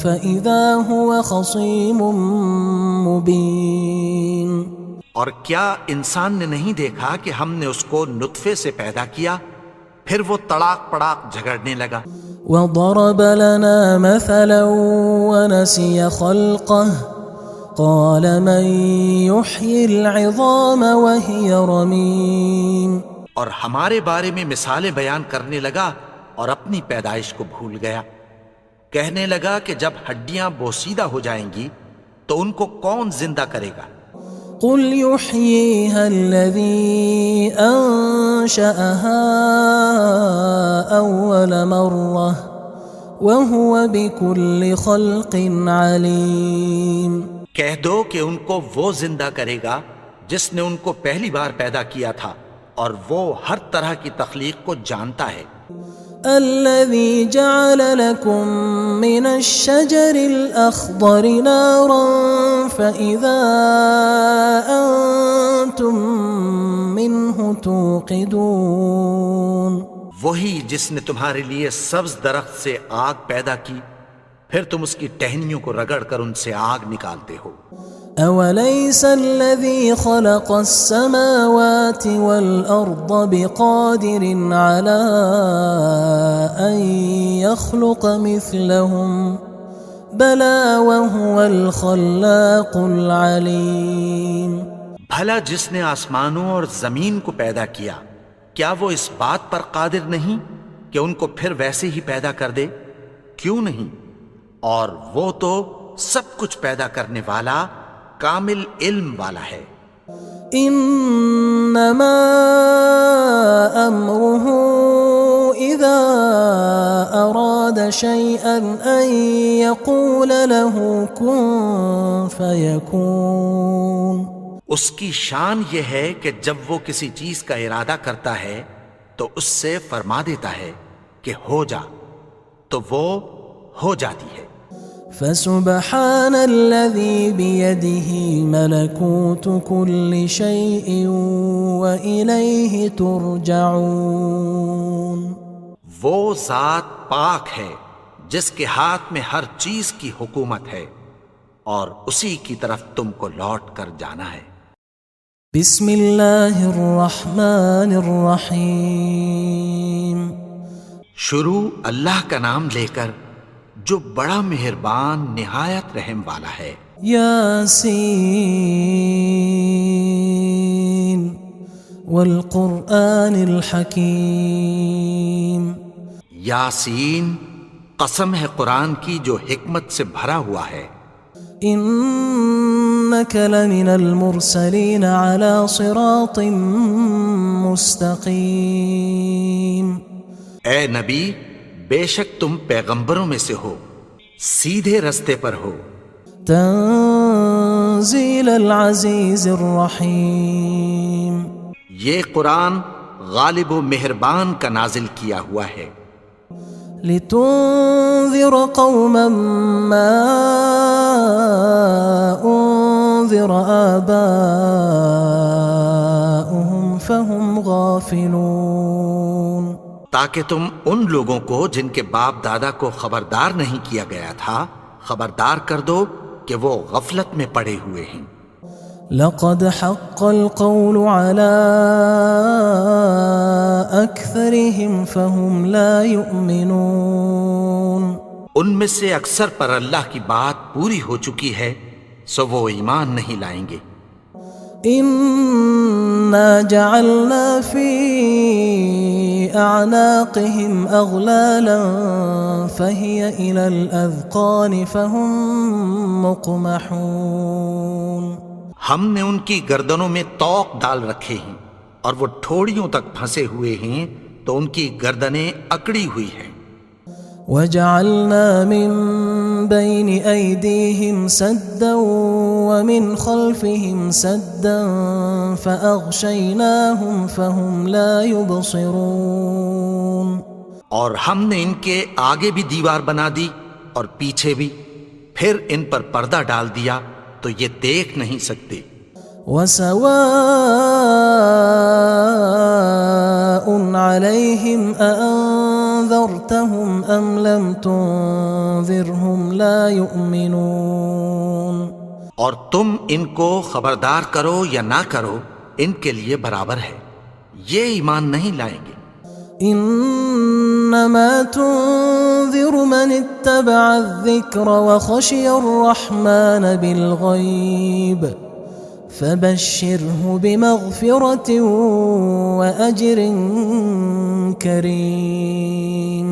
فإذا هو خصيم مبين، اور کیا انسان نے نہیں دیکھا کہ ہم نے اس کو نطفے سے پیدا کیا پھر وہ تڑاک پڑاک جھگڑنے لگا۔ وضرب لنا مثلا ونسي خلقه قال من يحيي العظام وهي رميم، اور ہمارے بارے میں مثالیں بیان کرنے لگا اور اپنی پیدائش کو بھول گیا۔ کہنے لگا کہ جب ہڈیاں بوسیدہ ہو جائیں گی تو ان کو کون زندہ کرے گا؟ قل يحييها الذي أنشأها أول مرة وهو بكل خلق عليم، کہہ دو کہ ان کو وہ زندہ کرے گا جس نے ان کو پہلی بار پیدا کیا تھا اور وہ ہر طرح کی تخلیق کو جانتا ہے۔ الذي جعل لكم من الشجر الأخضر نارا فإذا أنتم منه توقدون، وہی جس نے تمہارے لیے سبز درخت سے آگ پیدا کی پھر تم اس کی ٹہنیوں کو رگڑ کر ان سے آگ نکالتے ہو۔ أوليس الذي خلق السماوات والأرض بقادر على أن يخلق مثلهم بلى وهو الخلاق العليم، بھلا جس نے آسمانوں اور زمین کو پیدا کیا کیا وہ اس بات پر قادر نہیں کہ ان کو پھر ویسے ہی پیدا کر دے؟ کیوں نہیں؟ اور وہ تو سب کچھ پیدا کرنے والا کامل علم والا ہے۔ انما امره اذا اراد شيئا ان يقول له كن فيكون، اس کی شان یہ ہے کہ جب وہ کسی چیز کا ارادہ کرتا ہے تو اس سے فرما دیتا ہے کہ ہو جا، تو وہ ہو جاتی ہے۔ فسبحان الذي بيده ملكوت كل شيء وإليه ترجعون، وہ ذات پاک ہے جس کے ہاتھ میں ہر چیز کی حکومت ہے اور اسی کی طرف تم کو لوٹ کر جانا ہے۔ بسم اللہ الرحمن الرحیم، شروع اللہ کا نام لے کر جو بڑا مہربان نہایت رحم والا ہے۔ یاسین والقرآن الحکیم، یاسین، قسم ہے قرآن کی جو حکمت سے بھرا ہوا ہے. إنك لمن المرسلين على صراط مستقيم. اے نبی، بے شک تم پیغمبروں میں سے ہو، سیدھے رستے پر ہو. تنزيل العزيز الرحيم. یہ قرآن غالب و مہربان کا نازل کیا ہوا ہے. لتنذر قوما ما أنذر آباؤهم فهم غافلون. تاکہ تم ان لوگوں کو جن کے باپ دادا کو خبردار نہیں کیا گیا تھا خبردار کر دو کہ وہ غفلت میں پڑے ہوئے ہیں. لقد حق القول على أكثرهم فهم لا يؤمنون. ان میں سے اکثر پر اللہ کی بات پوری ہو چکی ہے سو وہ ایمان نہیں لائیں گے. إنا جعلنا في أعناقهم أغلالا فهي إلى الأذقان فهم مقمحون. ہم نے ان کی گردنوں میں طوق ڈال رکھے ہیں اور وہ ٹھوڑیوں تک پھنسے ہوئے ہیں تو ان کی گردنیں اکڑی ہوئی ہیں. وجعلنا من بين أيديهم سدا ومن خلفهم سدا فأغشيناهم فهم لا يبصرون. اور ہم نے ان کے آگے بھی دیوار بنا دی اور پیچھے بھی، پھر ان پر پردہ ڈال دیا تو یہ دیکھ نہیں سکتے. وسواء عليهم أأنذرتهم أم لم تنذرهم لا يؤمنون. اور تم ان کو خبردار کرو یا نہ کرو ان کے لیے برابر ہے، یہ ایمان نہیں لائیں گے. إنما تنذر من اتبع الذكر وخشي الرحمن بالغيب فبشره بمغفرة وأجر كريم.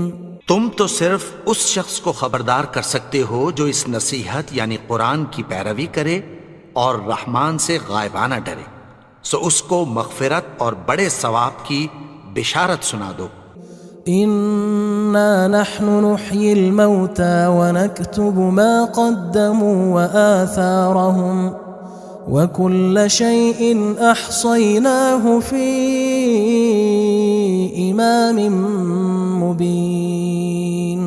تم تو صرف اس شخص کو خبردار کر سکتے ہو جو اس نصیحت یعنی قرآن کی پیروی کرے اور رحمان سے غائبانہ ڈرے، سو اس کو مغفرت اور بڑے ثواب کی بشارت سنا دو. إنا نحن نحيي الموتى ونكتب ما قدموا وآثارهم وكل شيء أحصيناه في إمام مبين.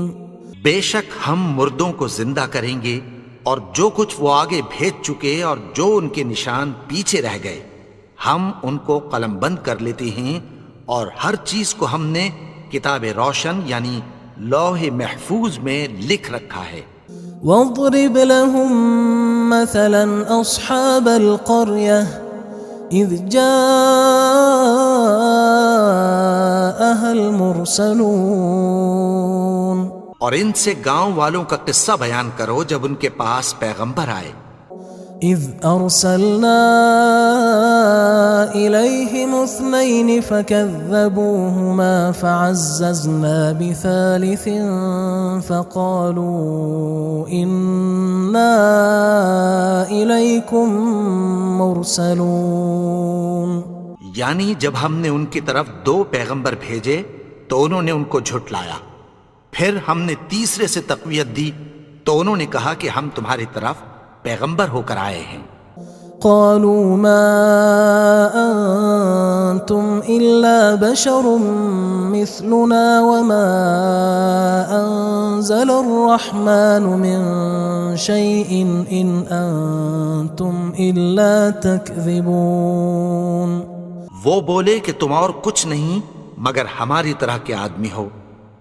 بے شک ہم مردوں کو زندہ کریں گے اور جو کچھ وہ آگے بھیج چکے اور جو ان کے نشان پیچھے رہ گئے ہم ان کو قلم بند کر لیتے ہیں، اور ہر چیز کو ہم نے کتاب روشن یعنی لوح محفوظ میں لکھ رکھا ہے. واضرب لهم مثلا أصحاب القرية إذ جاءها المرسلون. اور ان سے گاؤں والوں کا قصہ بیان کرو جب ان کے پاس پیغمبر آئے. إذ أرسلنا إليهم 2 فكذبوهما فعززنا بثالث فقالوا إنا إليكم مرسلون. یعنی جب ہم نے ان کی طرف 2 پیغمبر بھیجے تو انہوں نے ان کو جھٹلایا، پھر ہم نے تیسرے سے تقویت دی تو انہوں نے کہا کہ ہم تمہاری طرف پیغمبر ہو کر آئے ہیں. قالوا ما أنتم إلا بشر مثلنا وما أنزل الرحمن من شيء إن أنتم إلا تكذبون. وہ بولے کہ تم اور کچھ نہیں مگر ہماری طرح کے آدمی ہو،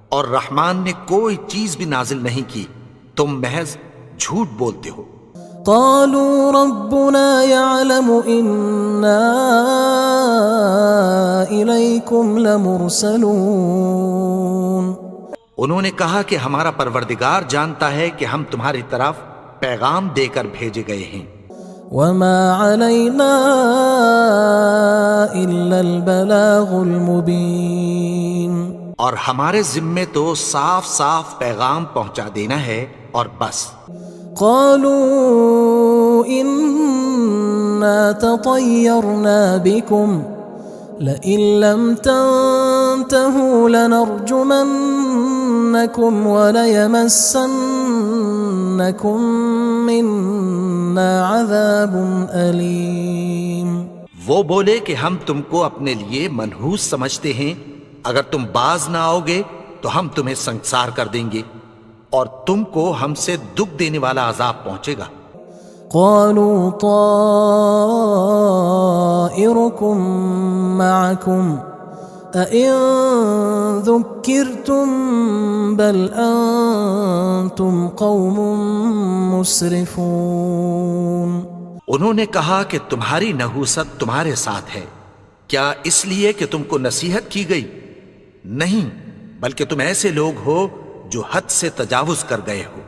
اور رحمان نے کوئی چیز بھی نازل نہیں کی، تم محض جھوٹ بولتے ہو. قالوا ربنا يعلم إنا إليكم لمرسلون. انہوں نے کہا کہ ہمارا پروردگار جانتا ہے کہ ہم تمہاری طرف پیغام دے کر بھیجے گئے ہیں. وما علينا إلا البلاغ المبين. اور ہمارے ذمے تو صاف صاف پیغام پہنچا دینا ہے اور بس۔ قالوا إنا تطيرنا بكم لئن لم تنتهوا لنرجمنكم وليمسنكم منا عذاب أليم۔ وہ بولے کہ ہم تم کو اپنے لیے منحوس سمجھتے ہیں، اگر تم باز نہ آؤ گے تو ہم تمہیں سنگسار کر دیں گے اور تم کو ہم سے دکھ دینے والا عذاب پہنچے گا۔ قالوا طائركم معكم أئن ذكرتم بل أنتم قوم مسرفون۔ انہوں نے کہا کہ تمہاری نحوست تمہارے ساتھ ہے، کیا اس لیے کہ تم کو نصیحت کی گئی؟ نہیں، بلکہ تم ایسے لوگ ہو جو حد سے تجاوز کر گئے ہو۔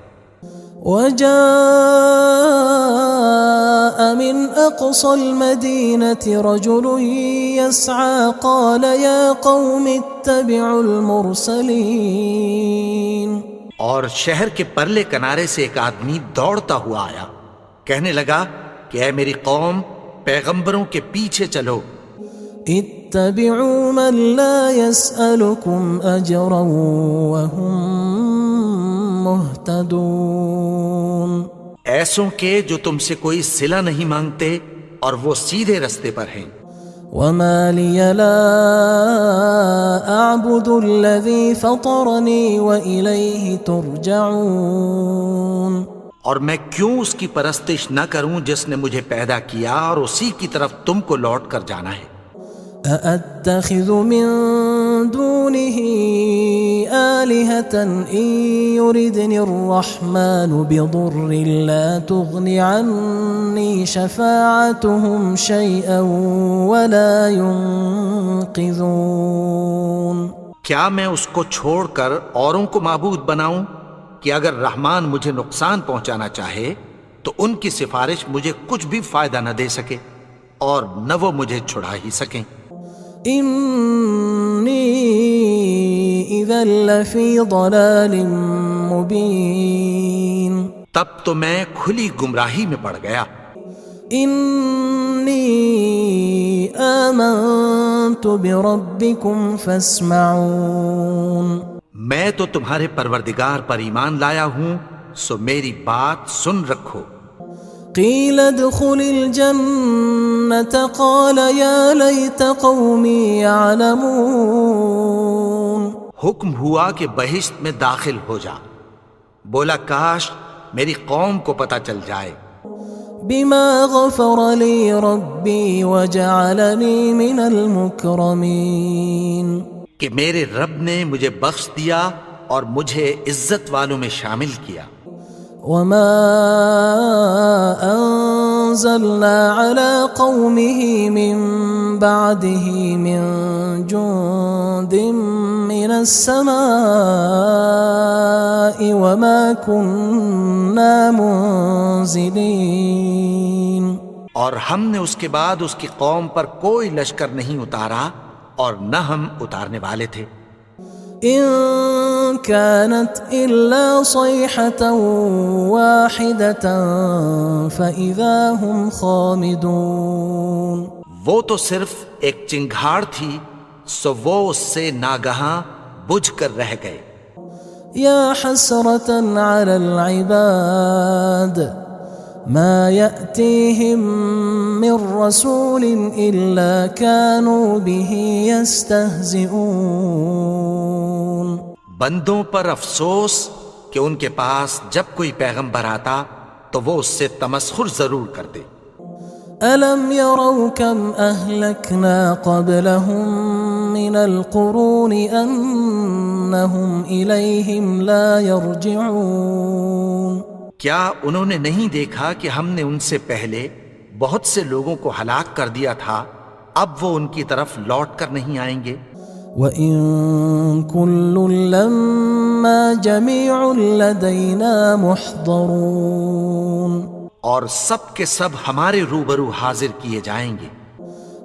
وجاء من أقصى المدينة رجل يسعى قال يا قوم اتبعوا المرسلين۔ اور شہر کے پرلے کنارے سے ایک آدمی دوڑتا ہوا آیا، کہنے لگا کہ اے میری قوم، پیغمبروں کے پیچھے چلو۔ اتبعوا من لا يسألكم أجرا وهم مهتدون۔ ایسوں کے جو تم سے کوئی صلہ نہیں مانگتے اور وہ سیدھے رستے پر ہیں۔ وما لي لا أعبد الذي فطرني وإليه ترجعون۔ اور میں کیوں اس کی پرستش نہ کروں جس نے مجھے پیدا کیا اور اسی کی طرف تم کو لوٹ کر جانا ہے۔ أأتخذ من دونه آلهة إن يردني الرحمن بضر لا تغن عني شفاعتهم شيئا ولا ينقذون۔ کیا میں اس کو چھوڑ کر اوروں کو معبود بناؤں کہ اگر رحمان مجھے نقصان پہنچانا چاہے تو ان کی سفارش مجھے کچھ بھی فائدہ نہ دے سکے اور نہ وہ مجھے چھڑا ہی سکیں۔ إني إذا لفي ضلال مبين۔ تب تو میں کھلی گمراہی میں پڑ گیا۔ إني آمنت بربكم فاسمعون۔ میں تو تمہارے پروردگار پر ایمان لایا ہوں، سو میری بات سن رکھو۔ قيل ادخل الجنة قال يا ليت قومي يعلمون۔ حکم ہوا کہ بہشت میں داخل ہو جا، بولا کاش میری قوم کو پتہ چل جائے۔ بما غفر لي ربي وجعلني من المكرمين۔ کہ میرے رب نے مجھے بخش دیا اور مجھے عزت والوں میں شامل کیا۔ وما أنزلنا على قومه من بعده من جند من السماء وما كنا منزلين۔ اور ہم نے اس کے بعد اس کی قوم پر کوئی لشکر نہیں اتارا اور نہ ہم اتارنے والے تھے۔ إن كانت إلا صيحة واحدة فإذا هم خامدون۔ وہ تو صرف ایک چنگھاڑ تھی، سو وہ اس سے ناگہاں بجھ کر رہ گئے۔ يا حسرة على العباد ما يأتيهم من رسول إلا كانوا به يستهزئون۔ بندوں پر افسوس کہ ان کے پاس جب کوئی پیغمبر آتا تو وہ اس سے تمسخر ضرور کرتے۔ ألم يروا كم أهلكنا قبلهم من القرون أنهم إليهم لا يرجعون۔ کیا انہوں نے نہیں دیکھا کہ ہم نے ان سے پہلے بہت سے لوگوں کو ہلاک کر دیا تھا، اب وہ ان کی طرف لوٹ کر نہیں آئیں گے۔ وَإِن كُلٌّ لَمَّا جَمِيعٌ لَدَيْنَا مُحْضَرُونَ۔ اور سب کے سب ہمارے روبرو حاضر کیے جائیں گے۔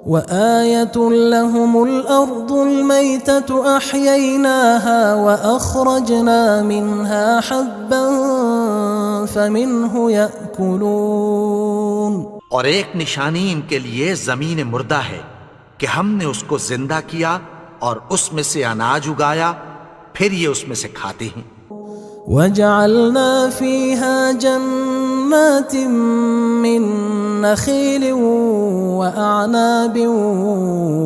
وآية لهم الأرض الميتة أحييناها وأخرجنا منها حبا فمنه يأكلون. اور ایک نشانی ان کے لیے زمین مردہ ہے کہ ہم نے اس کو زندہ کیا اور اس میں سے اناج اگایا، پھر یہ اس میں سے کھاتے ہیں. وجعلنا فيها جنات من نخيل وأعناب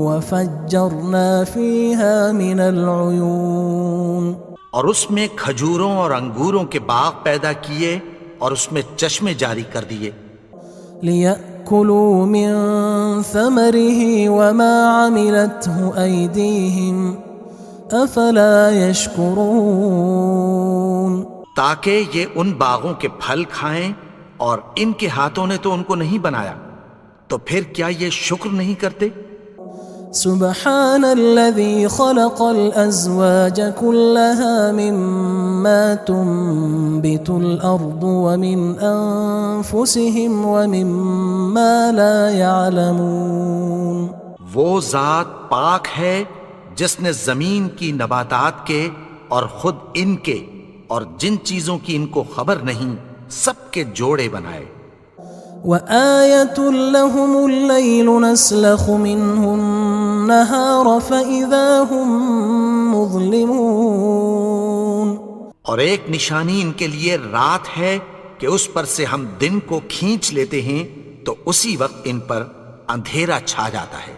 وفجرنا فيها من العيون. اور اس میں کھجوروں اور انگوروں کے باغ پیدا کیے اور اس میں چشمے جاری کر دیے. ليأكلوا من ثمره وما عملته أيديهم أفلا يشكرون. تاکہ یہ ان باغوں کے پھل کھائیں اور ان کے ہاتھوں نے تو ان کو نہیں بنایا، تو پھر کیا یہ شکر نہیں کرتے؟ سبحان الذي خلق الأزواج كلها مما تنبت الأرض ومن أنفسهم ومما لا يعلمون. وہ ذات پاک ہے جس نے زمین کی نباتات کے اور خود ان کے اور جن چیزوں کی ان کو خبر نہیں سب کے جوڑے بنائے. وآية لهم الليل نسلخ منه النهار فإذا هم مظلمون. اور ایک نشانی ان کے لیے رات ہے کہ اس پر سے ہم دن کو کھینچ لیتے ہیں تو اسی وقت ان پر اندھیرا چھا جاتا ہے.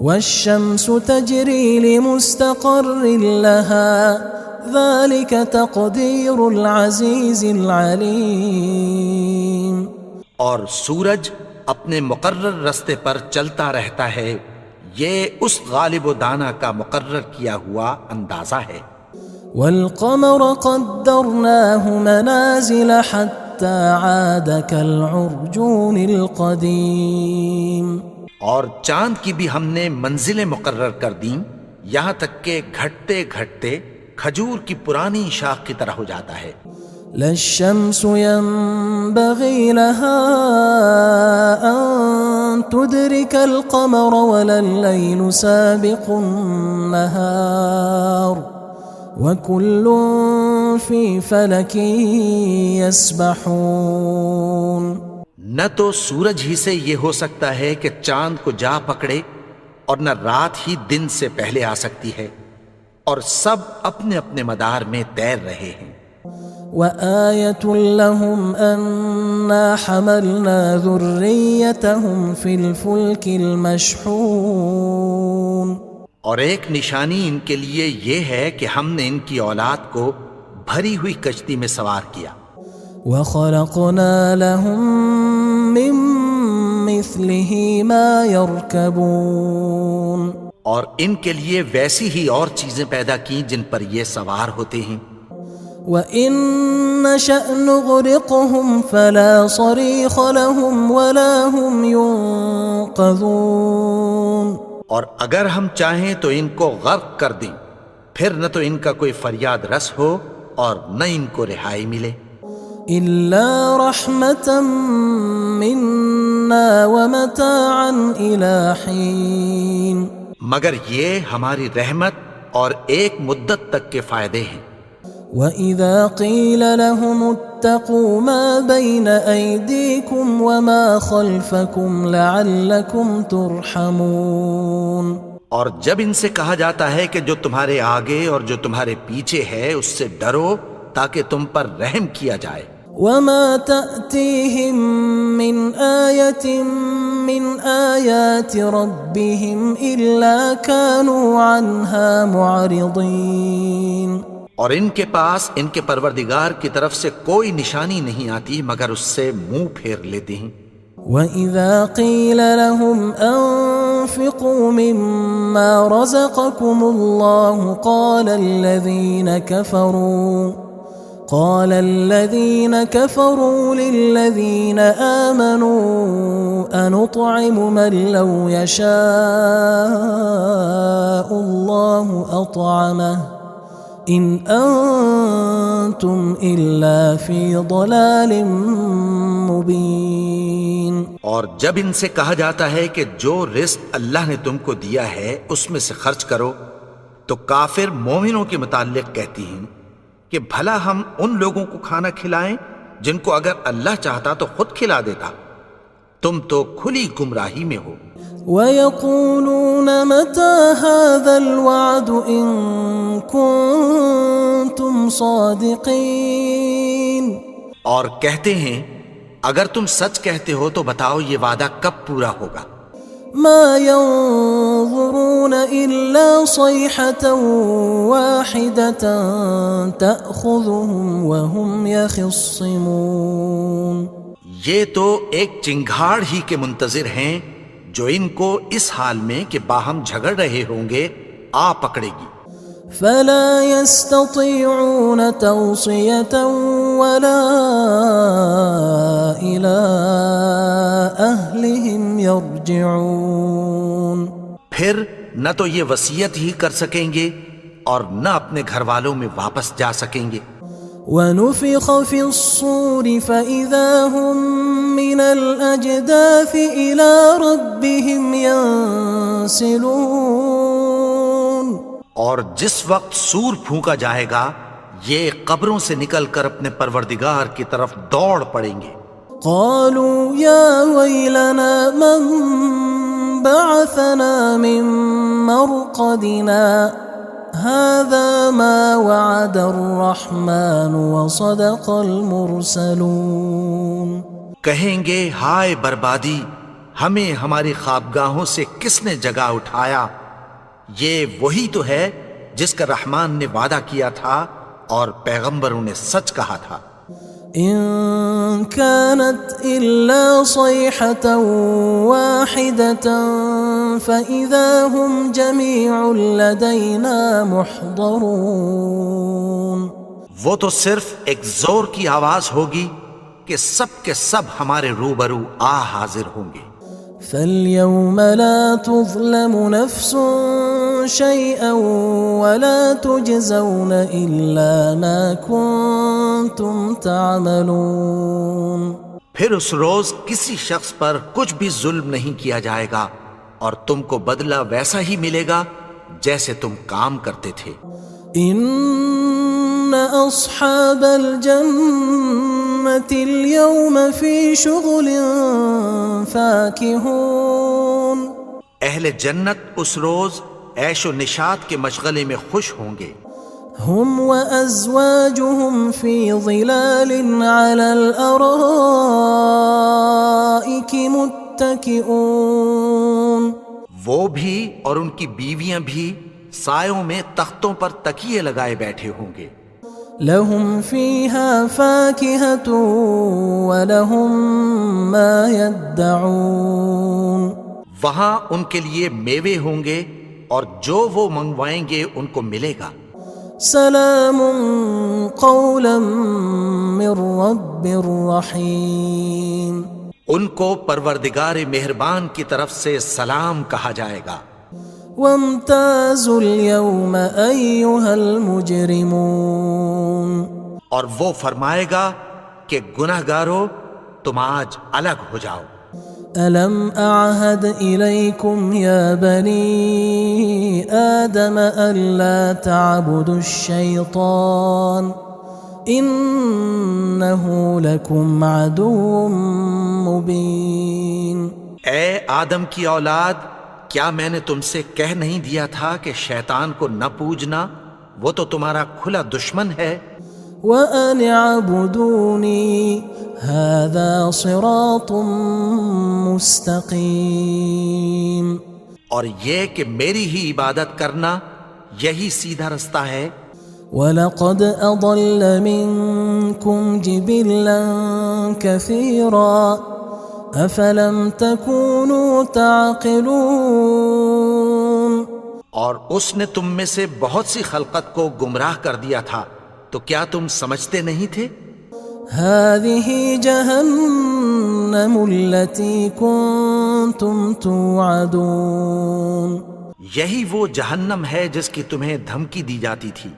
والشمس تجري لمستقر لها ذلك تقدير العزيز العليم. اور سورج اپنے مقرر رستے پر چلتا رہتا ہے، یہ اس غالب و دانا کا مقرر کیا ہوا اندازہ ہے. والقمر قدرناه منازل حتى عاد كالعرجون القديم. اور چاند کی بھی ہم نے منزلیں مقرر کر دیں یہاں تک کہ گھٹتے گھٹتے کھجور کی پرانی شاخ کی طرح ہو جاتا ہے. لا الشمس ينبغي لها أن تدرك القمر ولا الليل سابق النهار وكل في فلك يسبحون. نہ تو سورج ہی سے یہ ہو سکتا ہے کہ چاند کو جا پکڑے اور نہ رات ہی دن سے پہلے آ سکتی ہے، اور سب اپنے اپنے مدار میں تیر رہے ہیں. وآية لهم أنا حملنا ذريتهم في الفلك المشحون. اور ایک نشانی ان کے لیے یہ ہے کہ ہم نے ان کی اولاد کو بھری ہوئی کشتی میں سوار کیا. وخلقنا لهم من مثله ما يركبون. اور ان کے لیے ویسی ہی اور چیزیں پیدا کی جن پر یہ سوار ہوتے ہیں. وَإِن نَّشَأْ نُغْرِقْهُمْ فَلَا صَرِيخَ لَهُمْ وَلَا هُمْ يُنقَذُونَ. اور اگر ہم چاہیں تو ان کو غرق کر دیں، پھر نہ تو ان کا کوئی فریاد رس ہو اور نہ ان کو رہائی ملے. إِلَّا رَحْمَةً مِّنَّا وَمَتَاعًا إِلَى حِينٍ. مگر یہ ہماری رحمت اور ایک مدت تک کے فائدے ہیں. وَإِذَا قِيلَ لَهُمُ اتَّقُوا مَا بَيْنَ أَيْدِيكُمْ وَمَا خَلْفَكُمْ لَعَلَّكُمْ تُرْحَمُونَ. اور جب ان سے کہا جاتا ہے کہ جو تمہارے آگے اور جو تمہارے پیچھے ہے اس سے ڈرو تاکہ تم پر رحم کیا جائے. وَمَا تَأْتِيهِم مِّنْ آيَةٍ مِّنْ آيَاتِ رَبِّهِمْ إِلَّا كَانُوا عَنْهَا مُعْرِضِينَ. اور ان کے پاس ان کے پروردگار کی طرف سے کوئی نشانی نہیں آتی مگر اس سے منہ پھیر لیتے ہیں. وَإِذَا قِيلَ لَهُمْ أَنفِقُوا مِمَّا رَزَقَكُمُ اللَّهُ قال الذين كفروا للذين آمنوا أنطعم من لو يشاء الله أطعمه إن أنتم إلا في ضلال مبين. اور جب ان سے کہا جاتا ہے کہ جو رزق اللہ نے تم کو دیا ہے اس میں سے خرچ کرو، تو کافر مومنوں کے متعلق کہتی ہیں کہ بھلا ہم ان لوگوں کو کھانا کھلائیں جن کو اگر اللہ چاہتا تو خود کھلا دیتا. تم تو کھلی گمراہی میں ہو. وَيَقُولُونَ مَتَى هَذَا الْوَعْدُ إِن كُنتُمْ صَادِقِينَ. اور کہتے ہیں اگر تم سچ کہتے ہو تو بتاؤ یہ وعدہ کب پورا ہوگا. مَا يَنظُرُونَ إِلَّا صَيْحَةً وَاحِدَةً تَأْخُذُهُمْ وَهُمْ يَخِصِّمُونَ. یہ تو ایک چنگھاڑ ہی کے منتظر ہیں جو ان کو اس حال میں کہ باہم جھگڑ رہے ہوں گے آ پکڑے گی. فلا يستطيعون توصية ولا إلى أهلهم يرجعون. پھر نہ تو یہ وصیت ہی کر سکیں گے اور نہ اپنے گھر والوں میں واپس جا سکیں گے. ونفخ في الصور فإذا هم من الأجداث إلى ربهم ينسلون. اور جس وقت سور پھونکا جائے گا یہ قبروں سے نکل کر اپنے پروردگار کی طرف دوڑ پڑیں گے. قالوا يا ويلنا من بعثنا من مرقدنا هذا ما وعد الرحمن وصدق المرسلون. کہیں گے ہائے بربادی، ہمیں ہماری خوابگاہوں سے کس نے جگا اٹھایا. یہ وہی تو ہے جس کا رحمان نے وعدہ کیا تھا اور پیغمبروں نے سچ کہا تھا. إن كانت إلا صيحة واحدة فإذا هم جميع لدينا محضرون. وہ تو صرف ایک زور کی آواز ہوگی کہ سب کے سب ہمارے روبرو حاضر ہوں گے. فاليوم لا تظلم نفس شيئا ولا تجزون إلا ما كنتم تعملون. پھر اس روز کسی شخص پر کچھ بھی ظلم نہیں کیا جائے گا اور تم کو بدلہ ویسا ہی ملے گا جیسے تم کام کرتے تھے. إن أصحاب الجنة اليوم في شغل فاكهون. اہل جنت اس روز عیش و نشاط کے مشغلے میں خوش ہوں گے. هم وأزواجهم في ظلال على الأرائك متكئون. وہ بھی اور ان کی بیویاں بھی سایوں میں تختوں پر تکیے لگائے بیٹھے ہوں گے. لهم فيها فاكهة ولهم ما يدعون. وہاں ان کے لیے میوے ہوں گے اور جو وہ منگوائیں گے ان کو ملے گا. سلام قولا من رب رحیم. ان کو پروردگار مہربان کی طرف سے سلام کہا جائے گا. وامتازوا اليوم أيها المجرمون. اور وہ فرمائے گا کہ گناہگارو تم آج الگ ہو جاؤ. ألم أعهد إليكم يا بني آدم ألا تعبدوا الشيطان إنه لكم عدو مبين. اے آدم کی اولاد، کیا میں نے تم سے کہہ نہیں دیا تھا کہ شیطان کو نہ پوجنا، وہ تو تمہارا کھلا دشمن ہے. وَأَنِ اعْبُدُونِي هَذَا صِرَاطٌ مُسْتَقِيمٌ. اور یہ کہ میری ہی عبادت کرنا یہی سیدھا رستہ ہے. وَلَقَدْ أَضَلَّ مِنْكُمْ جِبِلًّا كَثِيرًا أَفَلَمْ تَكُونُوا تَعْقِلُونَ. اور اس نے تم میں سے بہت سی خلقت کو گمراہ کر دیا تھا، تو کیا تم سمجھتے نہیں تھے؟ هذه جهنم التي كنتم توعدون. یہی وہ جہنم ہے جس کی تمہیں دھمکی دی جاتی تھی.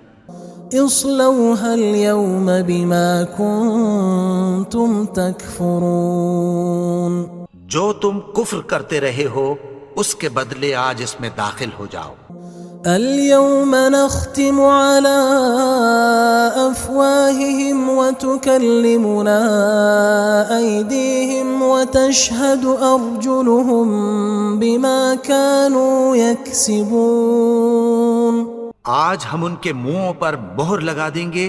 اصلوها اليوم بما كنتم تكفرون جو تم کفر کرتے رہے ہو اس کے بدلے آج اس میں داخل ہو جاؤ. اليوم نختم على أفواههم وتكلمنا أيديهم وتشهد أرجلهم بما كانوا يكسبون. آج ہم ان کے منہوں پر مہر لگا دیں گے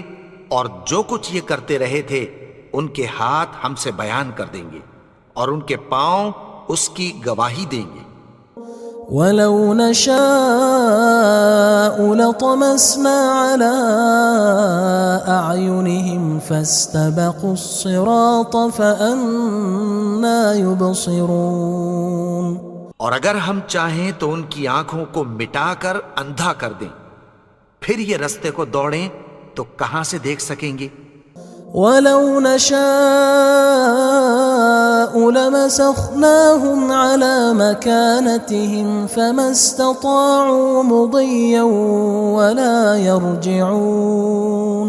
اور جو کچھ یہ کرتے رہے تھے ان کے ہاتھ ہم سے بیان کر دیں گے اور ان کے پاؤں اس کی گواہی دیں گے. وَلَوْ نَشَاءُ لَطَمَسْنَا عَلَىٰ أَعْيُنِهِمْ فَاسْتَبَقُوا الصِّرَاطَ فَأَنَّىٰ يُبْصِرُونَ. اور اگر ہم چاہیں تو ان کی آنکھوں کو مٹا کر اندھا کر دیں، پھر یہ رستے کو دوڑیں تو کہاں سے دیکھ سکیں گے. وَلَوْ نَشَاءُ لَمَسَخْنَاهُمْ عَلَىٰ مَكَانَتِهِمْ فَمَا اسْتَطَاعُوا مُضِيًّا وَلَا يَرْجِعُونَ.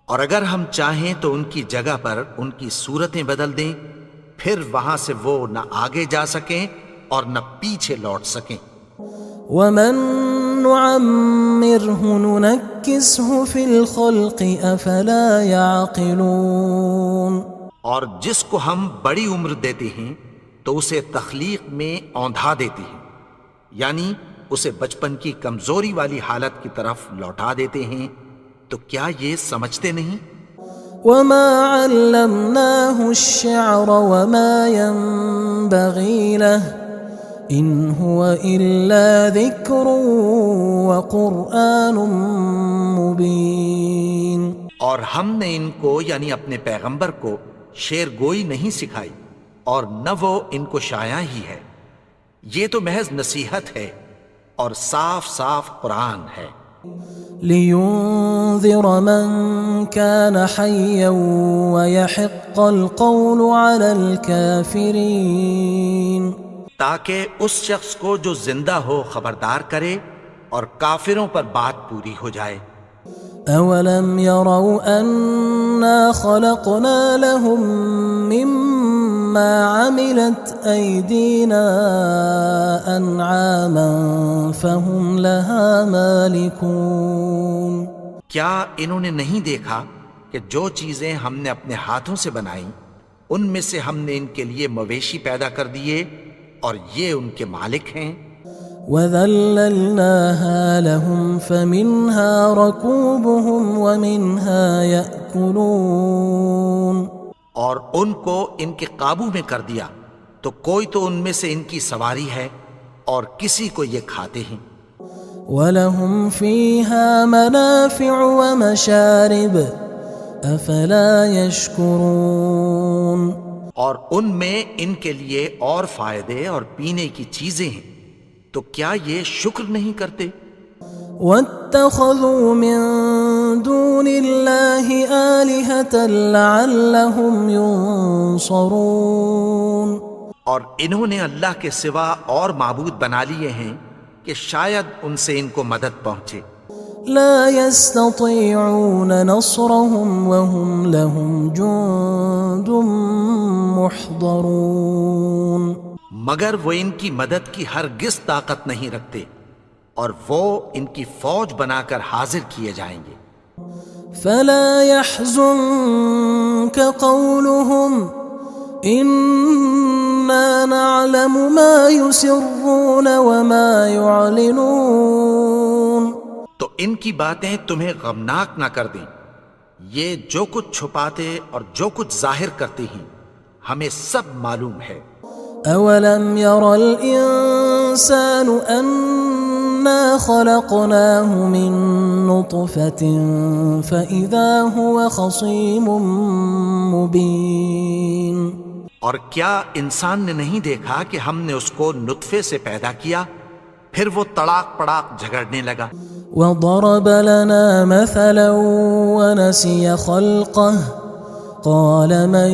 اور اگر ہم چاہیں تو ان کی جگہ پر ان کی صورتیں بدل دیں، پھر وہاں سے وہ نہ آگے جا سکیں اور نہ پیچھے لوٹ سکیں. وَمَن نُعَمِّرْهُ نُنَكِّسْهُ فِي الْخَلْقِ أَفَلَا يَعْقِلُونَ. اور جس کو ہم بڑی عمر دیتے ہیں تو اسے تخلیق میں اوندھا دیتے ہیں، یعنی اسے بچپن کی کمزوری والی حالت کی طرف لوٹا دیتے ہیں. تو کیا یہ سمجھتے نہیں؟ وَمَا عَلَّمْنَاهُ الشِّعْرَ وَمَا يَنبَغِي لَهُ إِنْ هُوَ إِلَّا ذِكْرٌ وَقُرْآنٌ مُبِينٌ. اور ہم نے ان کو یعنی اپنے پیغمبر کو شعر گوئی نہیں سکھائی اور نہ وہ ان کو شایع ہی ہے. یہ تو محض نصیحت ہے اور صاف صاف قرآن ہے. لِيُنذِرَ مَن كَانَ حَيًّا وَيَحِقَّ الْقَوْلُ عَلَى الْكَافِرِينَ. تاکہ اس شخص کو جو زندہ ہو خبردار کرے اور کافروں پر بات پوری ہو جائے. أَوَلَمْ يَرَوْا أَنَّا خَلَقْنَا لَهُم مِّمَّا عَمِلَتْ أَيْدِينَا أَنْعَامًا فَهُمْ لَهَا مَالِكُونَ. کیا انہوں نے نہیں دیکھا کہ جو چیزیں ہم نے اپنے ہاتھوں سے بنائیں ان میں سے ہم نے ان کے لیے مویشی پیدا کر دیے اور یہ ان کے مالک ہیں. وَذَلَّلْنَاهَا لَهُمْ فَمِنْهَا رَكُوبُهُمْ وَمِنْهَا يَأْكُلُونَ. اور ان کو ان کے قابو میں کر دیا تو کوئی تو ان میں سے ان کی سواری ہے اور کسی کو یہ کھاتے ہیں. وَلَهُمْ فِيهَا مَنَافِعُ وَمَشَارِبُ أَفَلَا يَشْكُرُونَ. اور ان میں ان کے لیے اور فائدے اور پینے کی چیزیں ہیں، تو کیا یہ شکر نہیں کرتے؟ وَاتَّخَذُوا مِن دُونِ اللَّهِ آلِهَةً لَعَلَّهُمْ يُنصَرُونَ. اور انہوں نے اللہ کے سوا اور معبود بنا لیے ہیں کہ شاید ان سے ان کو مدد پہنچے. لا يستطيعون نصرهم وهم لهم جند محضرون. مگر وہ ان کی مدد کی ہرگز طاقت نہیں رکھتے اور وہ ان کی فوج بنا کر حاضر کیے جائیں گے. فلا يحزنك قولهم إنا نعلم ما يسرون وما يعلنون. تو ان کی باتیں تمہیں غمناک نہ کر دیں. یہ جو کچھ چھپاتے اور جو کچھ ظاہر کرتے ہیں ہمیں سب معلوم ہے. أَوَلَمْ يَرَ الْإِنسَانُ أَنَّا خَلَقْنَاهُ مِن نُّطْفَةٍ فَإِذَا هُوَ خَصِيمٌ مُّبِينٌ. اور کیا انسان نے نہیں دیکھا کہ ہم نے اس کو نطفے سے پیدا کیا، پھر وہ تڑاک پڑاک جھگڑنے لگا. وَضَرَبَ لَنَا مَثَلًا وَنَسِيَ خَلْقَهُ قَالَ مَن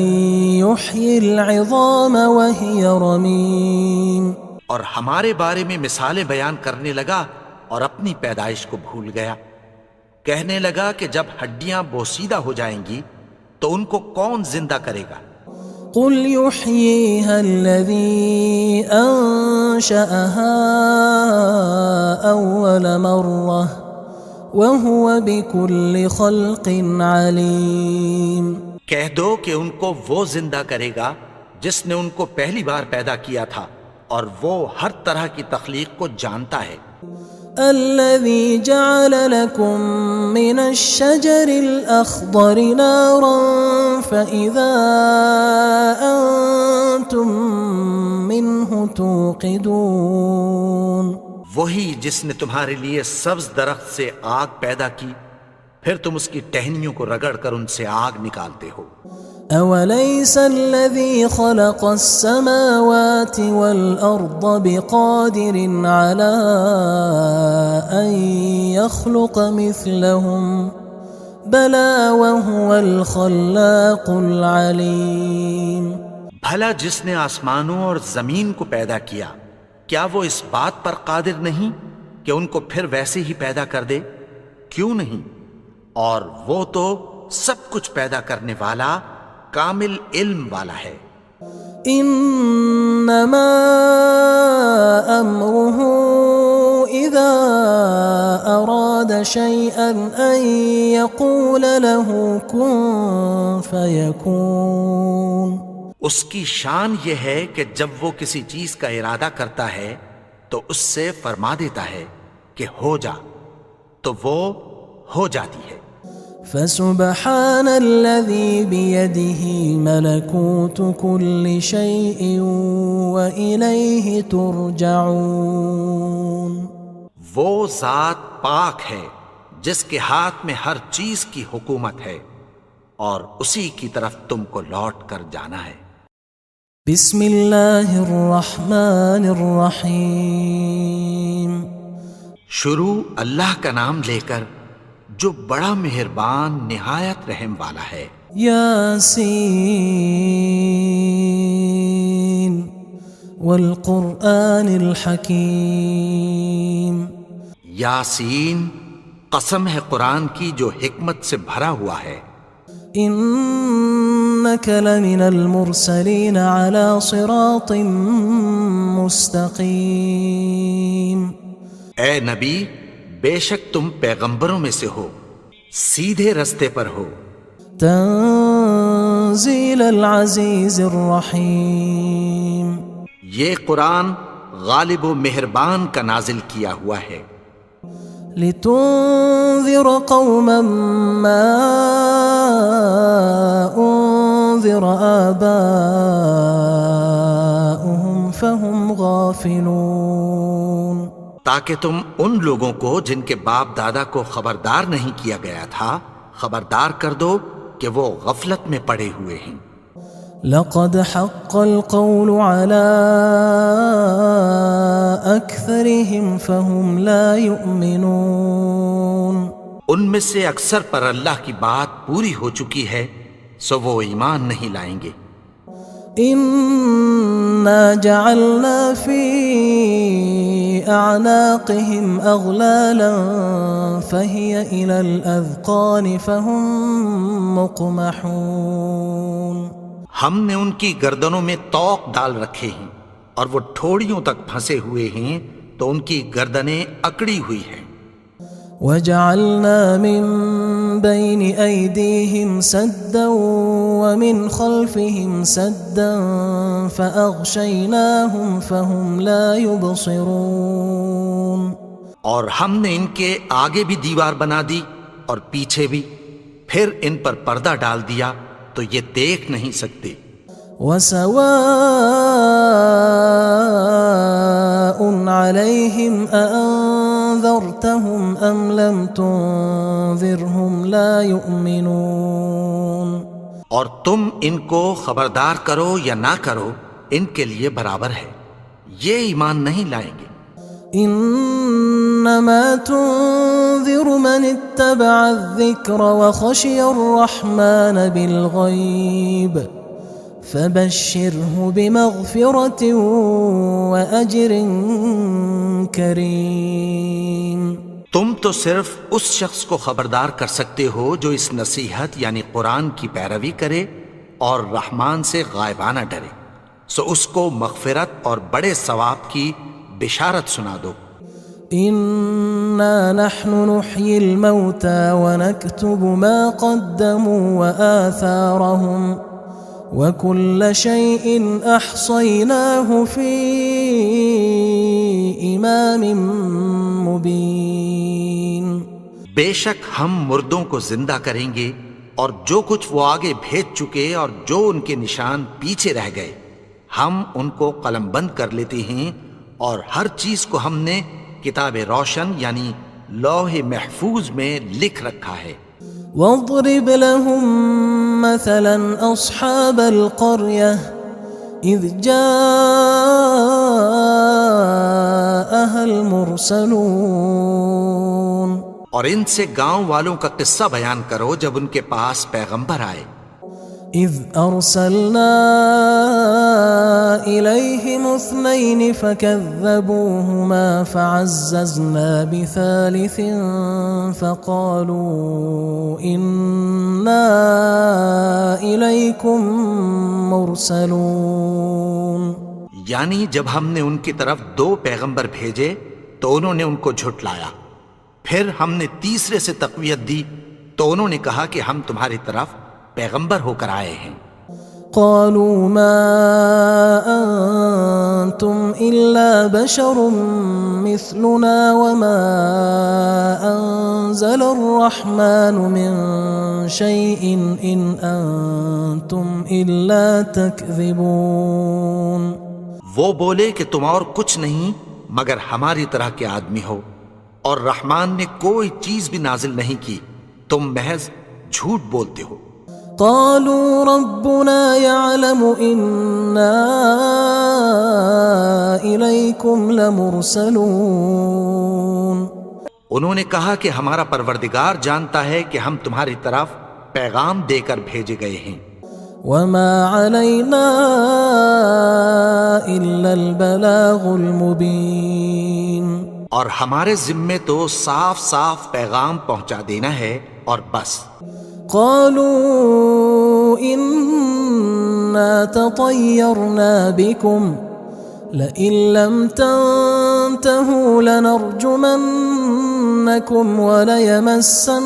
يُحْيِي الْعِظَامَ وَهِيَ رَمِيمٌ. اور ہمارے بارے میں مثالیں بیان کرنے لگا اور اپنی پیدائش کو بھول گیا. کہنے لگا کہ جب ہڈیاں بوسیدہ ہو جائیں گی تو ان کو کون زندہ کرے گا؟ قل يحييها الذي أنشأها أول مرة وهو بكل خلق عليم۔ کہہ دو کہ ان کو وہ زندہ کرے گا جس نے ان کو پہلی بار پیدا کیا تھا، اور وہ ہر طرح کی تخلیق کو جانتا ہے۔ الذي جعل لكم من الشجر الأخضر نارا فإذا أنتم منه توقدون۔ وہی جس نے تمہارے لیے سبز درخت سے آگ پیدا کی، پھر تم اس کی ٹہنیوں کو رگڑ کر ان سے آگ نکالتے ہو۔ أوليس الذي خلق السماوات والأرض بقادر على أن يخلق مثلهم بلى وهو الخلاق العليم۔ بھلا جس نے آسمانوں اور زمین کو پیدا کیا، کیا وہ اس بات پر قادر نہیں کہ ان کو پھر ویسے ہی پیدا کر دے؟ کیوں نہیں؟ اور وہ تو سب کچھ پیدا کرنے والا، کامل علم والا ہے۔ انما امره اذا اراد شيئا ان يقول له كن فيكون۔ اس کی شان یہ ہے کہ جب وہ کسی چیز کا ارادہ کرتا ہے تو اس سے فرما دیتا ہے کہ ہو جا، تو وہ ہو جاتی ہے۔ فسبحان الذي بيده ملكوت كل شيء وإليه ترجعون۔ وہ ذات پاک ہے جس کے ہاتھ میں ہر چیز کی حکومت ہے، اور اسی کی طرف تم کو لوٹ کر جانا ہے۔ بسم اللہ الرحمن الرحیم۔ شروع اللہ کا نام لے کر جو بڑا مہربان نہایت رحم والا ہے۔ یاسین والقرآن الحکیم۔ یاسین، قسم ہے قرآن کی جو حکمت سے بھرا ہوا ہے۔ انک لمن المرسلین علی صراط مستقیم۔ اے نبی، بے شک تم پیغمبروں میں سے ہو، سیدھے رستے پر ہو۔ تنزیل العزیز الرحیم۔ یہ قرآن غالب و مہربان کا نازل کیا ہوا ہے۔ لتنذر قوما ما انذر آباؤهم فهم غافلون۔ تاکہ تم ان لوگوں کو جن کے باپ دادا کو خبردار نہیں کیا گیا تھا خبردار کر دو کہ وہ غفلت میں پڑے ہوئے ہیں۔ لقد حق القول على أكثرهم فهم لا يؤمنون۔ ان میں سے اکثر پر اللہ کی بات پوری ہو چکی ہے، سو وہ ایمان نہیں لائیں گے۔ إنا جعلنا في أعناقهم أغلالا فهي إلى الأذقان فهم مقمحون۔ ہم نے ان کی گردنوں میں طوق ڈال رکھے ہیں اور وہ ٹھوڑیوں تک پھنسے ہوئے ہیں، تو ان کی گردنیں اکڑی ہوئی ہیں۔ وجعلنا من بين أيديهم سدا ومن خلفهم سدا فأغشيناهم فهم لا يبصرون۔ اور ہم نے ان کے آگے بھی دیوار بنا دی اور پیچھے بھی، پھر ان پر پردہ ڈال دیا تو یہ دیکھ نہیں سکتے۔ وسواء عليهم أأنذرتهم أم لم تنذرهم لا يؤمنون۔ اور تم ان کو خبردار کرو یا نہ کرو، ان کے لیے برابر ہے، یہ ایمان نہیں لائیں گے۔ انما تنذر من اتبع الذکر وخشی الرحمن بالغیب فبشره بمغفرة وأجر کریم۔ تم تو صرف اس شخص کو خبردار کر سکتے ہو جو اس نصیحت یعنی قرآن کی پیروی کرے اور رحمان سے غائبانہ ڈرے، سو اس کو مغفرت اور بڑے ثواب کی بشارت سنا دو۔ إنا نحن نحيي الموتى ونكتب ما قدموا وآثارهم وكل شيء أحصيناه في إمام مبين۔ بے شک ہم مردوں کو زندہ کریں گے اور جو کچھ وہ آگے بھیج چکے اور جو ان کے نشان پیچھے رہ گئے ہم ان کو قلم بند کر لیتے ہیں، اور ہر چیز کو ہم نے کتاب روشن یعنی لوح محفوظ میں لکھ رکھا ہے۔ واضرب لهم مثلا أصحاب القرية إذ جاءها المرسلون، اور ان سے گاؤں والوں کا قصہ بیان کرو جب ان کے پاس پیغمبر آئے۔ إذ أرسلنا إليهم اثنين فكذبوهما فعززنا بثالث فقالوا إنا إليكم مرسلون، یعنی جب ہم نے ان کی طرف 2 پیغمبر بھیجے تو انہوں نے ان کو جھٹلایا، پھر ہم نے تیسرے سے تقویت دی تو انہوں نے کہا کہ ہم تمہاری طرف پیغمبر ہو کر آئے ہیں۔ قالوا ما أنتم إلا بشر مثلنا وما أنزل الرحمن من شيء إن أنتم إلا تكذبون۔ وہ بولے کہ تم اور کچھ نہیں مگر ہماری طرح کے آدمی ہو، اور رحمان نے کوئی چیز بھی نازل نہیں کی، تم محض جھوٹ بولتے ہو۔ قالوا ربنا يعلم إنا إليكم لمرسلون، انہوں نے کہا کہ ہمارا پروردگار جانتا ہے کہ ہم تمہاری طرف پیغام دے کر بھیجے گئے ہیں۔ وما علينا إلا البلاغ المبين، اور ہمارے ذمے تو صاف صاف پیغام پہنچا دینا ہے اور بس۔ قالوا إنا تطيرنا بكم لئن لم تنتهوا لنرجمنكم وليمسنكم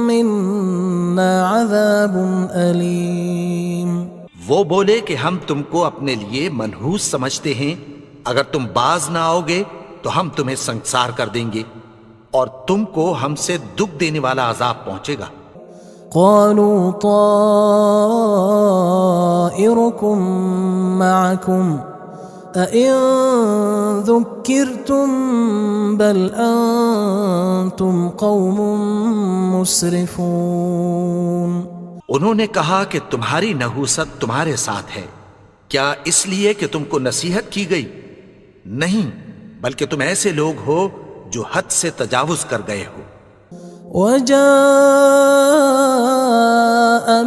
منا عذاب أليم۔ وہ بولے کہ ہم تم کو اپنے لیے منحوس سمجھتے ہیں، اگر تم باز نہ آؤ گے تو ہم تمہیں سنگسار کر دیں گے اور تم کو ہم سے دکھ دینے والا عذاب پہنچے گا۔ قالوا طائركم معكم أئن ذكرتم بل أنتم قوم مسرفون۔ انہوں نے کہا کہ تمہاری نحوست تمہارے ساتھ ہے، کیا اس لیے کہ تم کو نصیحت کی گئی؟ نہیں، بلکہ تم ایسے لوگ ہو جو حد سے تجاوز کر گئے ہو۔ وجاء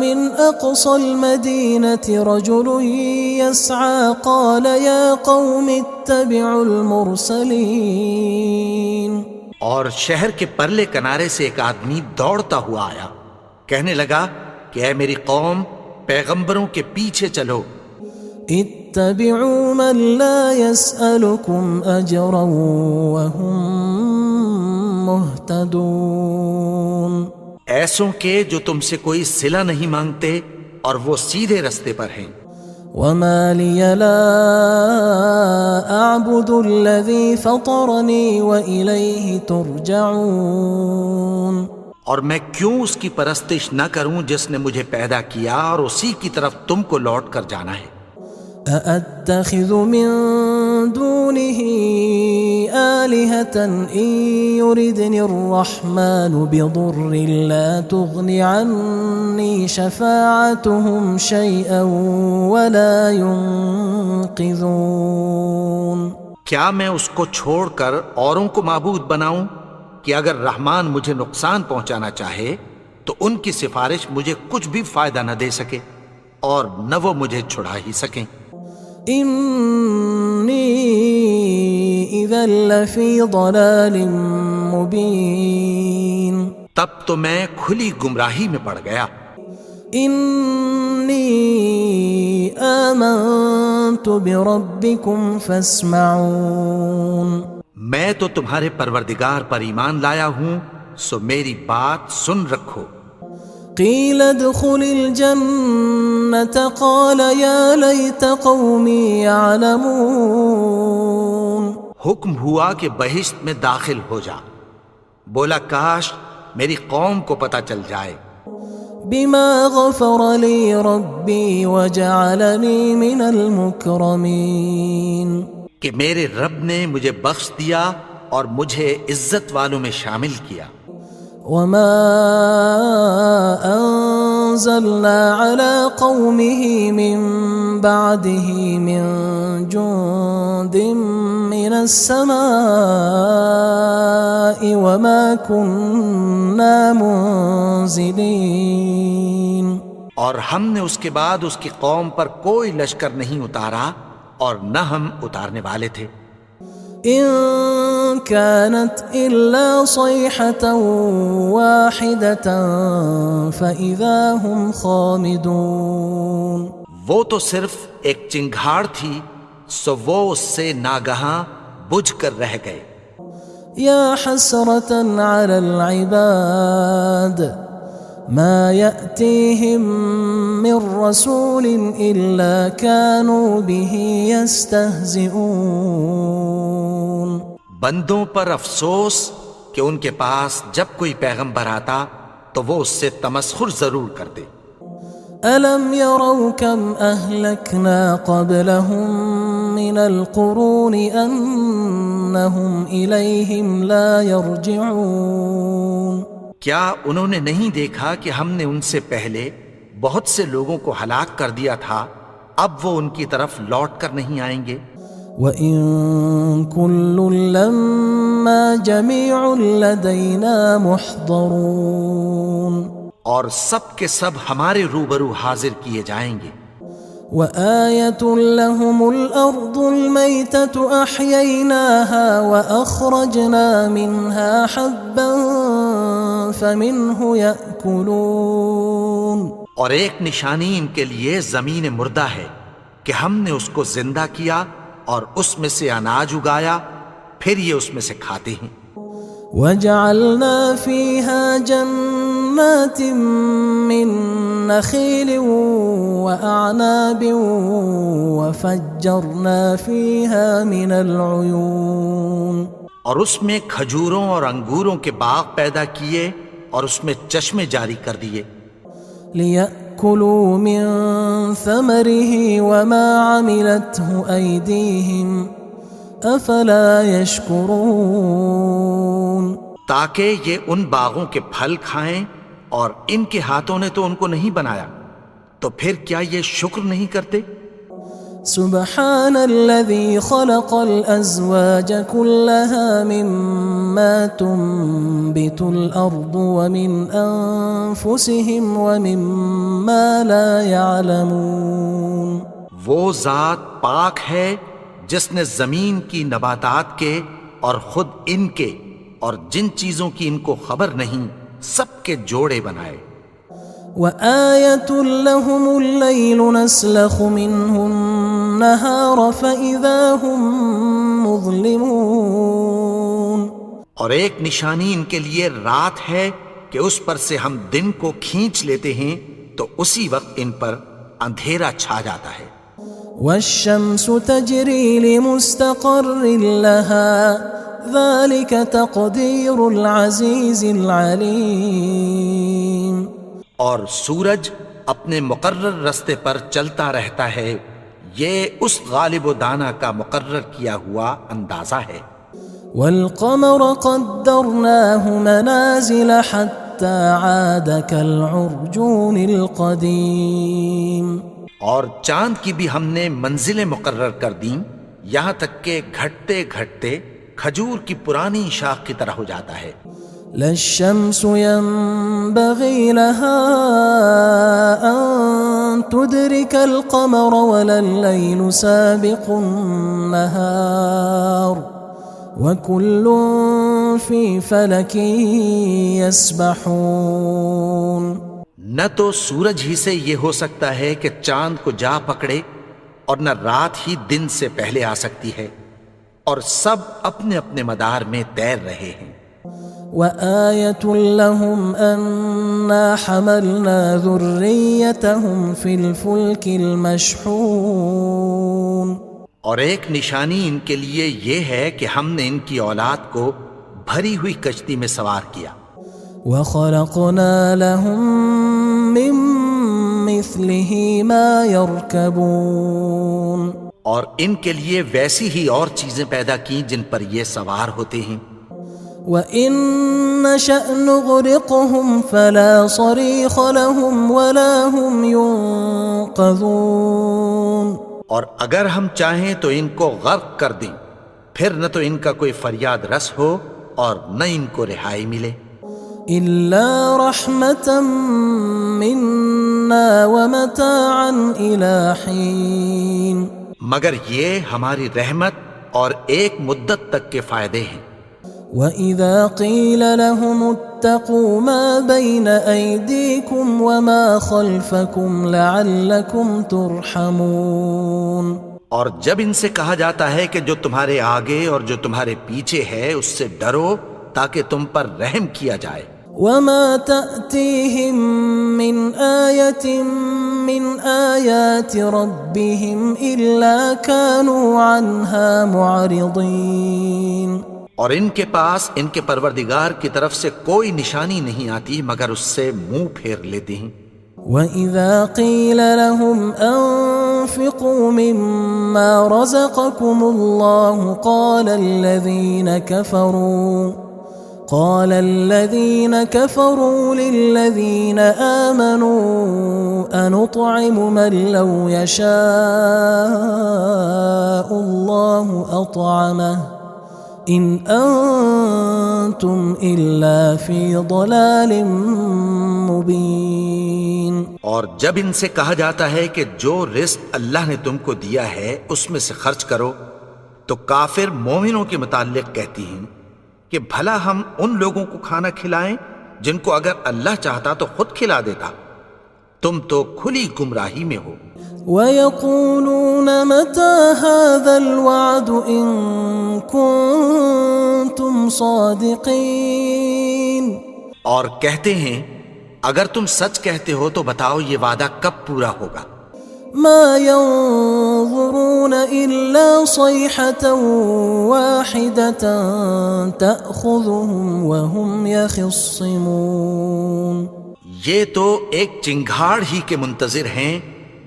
من أقصى المدينة رجل يسعى قال يا قوم اتبعوا المرسلين، اور شہر کے پرلے کنارے سے ایک آدمی دوڑتا ہوا آیا، کہنے لگا کہ اے میری قوم، پیغمبروں کے پیچھے چلو۔ اتبعوا من لا يسألكم أجرا وهم مهتدون، ایسوں کے جو تم سے کوئی صلہ نہیں مانگتے اور وہ سیدھے رستے پر ہیں۔ وما لي لا أعبد الذي فطرني وإليه ترجعون، اور میں کیوں اس کی پرستش نہ کروں جس نے مجھے پیدا کیا اور اسی کی طرف تم کو لوٹ کر جانا ہے۔ أأتخذ من دونه آلهة إن يردني الرحمن بضر لا تغن عني شفاعتهم شيئا ولا ينقذون۔ کیا میں اس کو چھوڑ کر اوروں کو معبود بناؤں کہ اگر رحمان مجھے نقصان پہنچانا چاہے تو ان کی سفارش مجھے کچھ بھی فائدہ نہ دے سکے اور نہ وہ مجھے چھڑا ہی سکیں۔ إني إذا لفي ضلال مبين. تب تو میں کھلی گمراہی میں پڑ گیا. إني آمنت بربكم فاسمعون. میں تو تمہارے پروردگار پر ایمان لایا ہوں، سو میری بات سن رکھو. قيل ادخل الجنة قال يا ليت قومي يعلمون. حکم ہوا کہ بہشت میں داخل ہو جا. بولا کاش میری قوم کو پتہ چل جائے. بما غفر لي ربي وجعلني من المكرمين. کہ میرے رب نے مجھے بخش دیا اور مجھے عزت والوں میں شامل کیا. وما أنزلنا على قومه من بعده من جند من السماء وما كنا منزلين. اور ہم نے اس کے بعد اس کی قوم پر کوئی لشکر نہیں اتارا اور نہ ہم اتارنے والے تھے. إن كانت إلا صيحة واحدة فإذا هم خامدون. وہ تو صرف ایک چنگھاڑ تھی، سو وہ اس سے ناگہاں بجھ کر رہ گئے. يا حسرة على العباد ما يأتيهم من رسول إلا كانوا به يستهزئون. بندوں پر افسوس کہ ان کے پاس جب کوئی پیغمبر آتا تو وہ اس سے تمسخر ضرور کرتے. ألم يروا كم أهلكنا قبلهم من القرون أنهم إليهم لا يرجعون. کیا انہوں نے نہیں دیکھا کہ ہم نے ان سے پہلے بہت سے لوگوں کو ہلاک کر دیا تھا، اب وہ ان کی طرف لوٹ کر نہیں آئیں گے. وَإِن كُلٌّ لَمَّا جَمِيعٌ لَدَيْنَا مُحْضَرُونَ. اور سب کے سب ہمارے روبرو حاضر کیے جائیں گے. وَآيَةٌ لَهُمُ الْأَرْضُ الْمَيْتَةُ أَحْيَيْنَاهَا وَأَخْرَجْنَا مِنْهَا حَبًّا فَمِنْهُ يَأْكُلُونَ. اور ایک نشانی ان کے لیے زمین مردہ ہے کہ ہم نے اس کو زندہ کیا اور اس میں سے اناج اگایا، پھر یہ اس میں سے کھاتے ہیں. وَجَعَلْنَا فِيهَا جَنَّاتٍ مِّن نَخِيلٍ وَأَعْنَابٍ وَفَجَّرْنَا فِيهَا مِنَ الْعُيُونِ. اور اس میں کھجوروں اور انگوروں کے باغ پیدا کیے اور اس میں چشمے جاری کر دیے. لِيَأْكُلُوا مِن ثَمَرِهِ وَمَا عَمِلَتْهُ أَيْدِيهِمْ أَفَلَا يَشْكُرُونَ. تاکہ یہ ان باغوں کے پھل کھائیں اور ان کے ہاتھوں نے تو ان کو نہیں بنایا، تو پھر کیا یہ شکر نہیں کرتے؟ سبحان الذي خلق الأزواج كلها مما تنبت الأرض ومن أنفسهم ومما لا يعلمون. وہ ذات پاک ہے جس نے زمین کی نباتات کے اور خود ان کے اور جن چیزوں کی ان کو خبر نہیں سب کے جوڑے بنائے. وَآيَةٌ لَهُمُ اللَّيْلُ نَسْلَخُ مِنْهُ النَّهَارَ فَإِذَا هُمْ مُظْلِمُونَ. اور ایک نشانی ان کے لیے رات ہے کہ اس پر سے ہم دن کو کھینچ لیتے ہیں تو اسی وقت ان پر اندھیرا چھا جاتا ہے. وَالشَّمْسُ تَجْرِي لِمُسْتَقَرٍّ لَهَا ذَلِكَ تَقْدِيرُ الْعَزِيزِ الْعَلِيمِ. اور سورج اپنے مقرر رستے پر چلتا رہتا ہے، یہ اس غالب و دانا کا مقرر کیا ہوا اندازہ ہے. وَالْقَمَرَ قَدَّرْنَاهُ مَنَازِلَ حَتَّى عَادَ كَالْعُرْجُونِ الْقَدِيمِ. اور چاند کی بھی ہم نے منزلیں مقرر کر دیں، یہاں تک کہ گھٹتے گھٹتے کھجور کی پرانی شاخ کی طرح ہو جاتا ہے. لا الشمس ينبغي لها أن تدرك القمر ولا الليل سابق النهار وكل في فلك يسبحون. نہ تو سورج ہی سے یہ ہو سکتا ہے کہ چاند کو جا پکڑے، اور نہ رات ہی دن سے پہلے آ سکتی ہے، اور سب اپنے اپنے مدار میں تیر رہے ہیں. وآية لهم أنا حملنا ذريتهم في الفلك المشحون. اور ایک نشانی ان کے لیے یہ ہے کہ ہم نے ان کی اولاد کو بھری ہوئی کشتی میں سوار کیا. وخلقنا لهم من مثله ما يركبون. اور ان کے لیے ویسی ہی اور چیزیں پیدا کی جن پر یہ سوار ہوتے ہیں. وَإِن نَّشَأْ نُغْرِقْهُمْ فَلَا صَرِيخَ لَهُمْ وَلَا هُمْ يُنقَذُونَ. اور اگر ہم چاہیں تو ان کو غرق کر دیں، پھر نہ تو ان کا کوئی فریاد رس ہو اور نہ ان کو رہائی ملے. إِلَّا رَحْمَةً مِّنَّا وَمَتَاعًا إِلَى حِينٍ. مگر یہ ہماری رحمت اور ایک مدت تک کے فائدے ہیں. وَإِذَا قِيلَ لَهُمُ اتَّقُوا مَا بَيْنَ أَيْدِيكُمْ وَمَا خَلْفَكُمْ لَعَلَّكُمْ تُرْحَمُونَ. اور جب ان سے کہا جاتا ہے کہ جو تمہارے آگے اور جو تمہارے پیچھے ہے اس سے ڈرو تاکہ تم پر رحم کیا جائے. وَمَا تَأْتِيهِم مِّنْ آيَةٍ مِّنْ آيَاتِ رَبِّهِمْ إِلَّا كَانُوا عَنْهَا مُعْرِضِينَ. اور ان کے پاس ان کے پروردگار کی طرف سے کوئی نشانی نہیں آتی مگر اس سے منہ پھیر لیتے ہیں. وَإِذَا قِيلَ لَهُمْ أَنفِقُوا مِمَّا رَزَقَكُمُ اللَّهُ قَالَ الَّذِينَ كَفَرُوا لِلَّذِينَ آمَنُوا أَنُطْعِمُ مَن لَّوْ يَشَاءُ اللَّهُ أَطْعَمَهُ إِنْ أَنْتُمْ إِلَّا فِي ضَلَالٍ مُبِينٍ. اور جب ان سے کہا جاتا ہے کہ جو رزق اللہ نے تم کو دیا ہے اس میں سے خرچ کرو، تو کافر مومنوں کے متعلق کہتی ہیں کہ بھلا ہم ان لوگوں کو کھانا کھلائیں جن کو اگر اللہ چاہتا تو خود کھلا دیتا. تم تو کھلی گمراہی میں ہو. وَيَقُولُونَ مَتَى هَذَا الْوَعْدُ إِن كُنتُمْ صَادِقِينَ. اور کہتے ہیں اگر تم سچ کہتے ہو تو بتاؤ یہ وعدہ کب پورا ہوگا. مَا يَنظُرُونَ إِلَّا صَيْحَةً وَاحِدَةً تَأْخُذُهُمْ وَهُمْ يَخِصِّمُونَ. یہ تو ایک چنگھاڑ ہی کے منتظر ہیں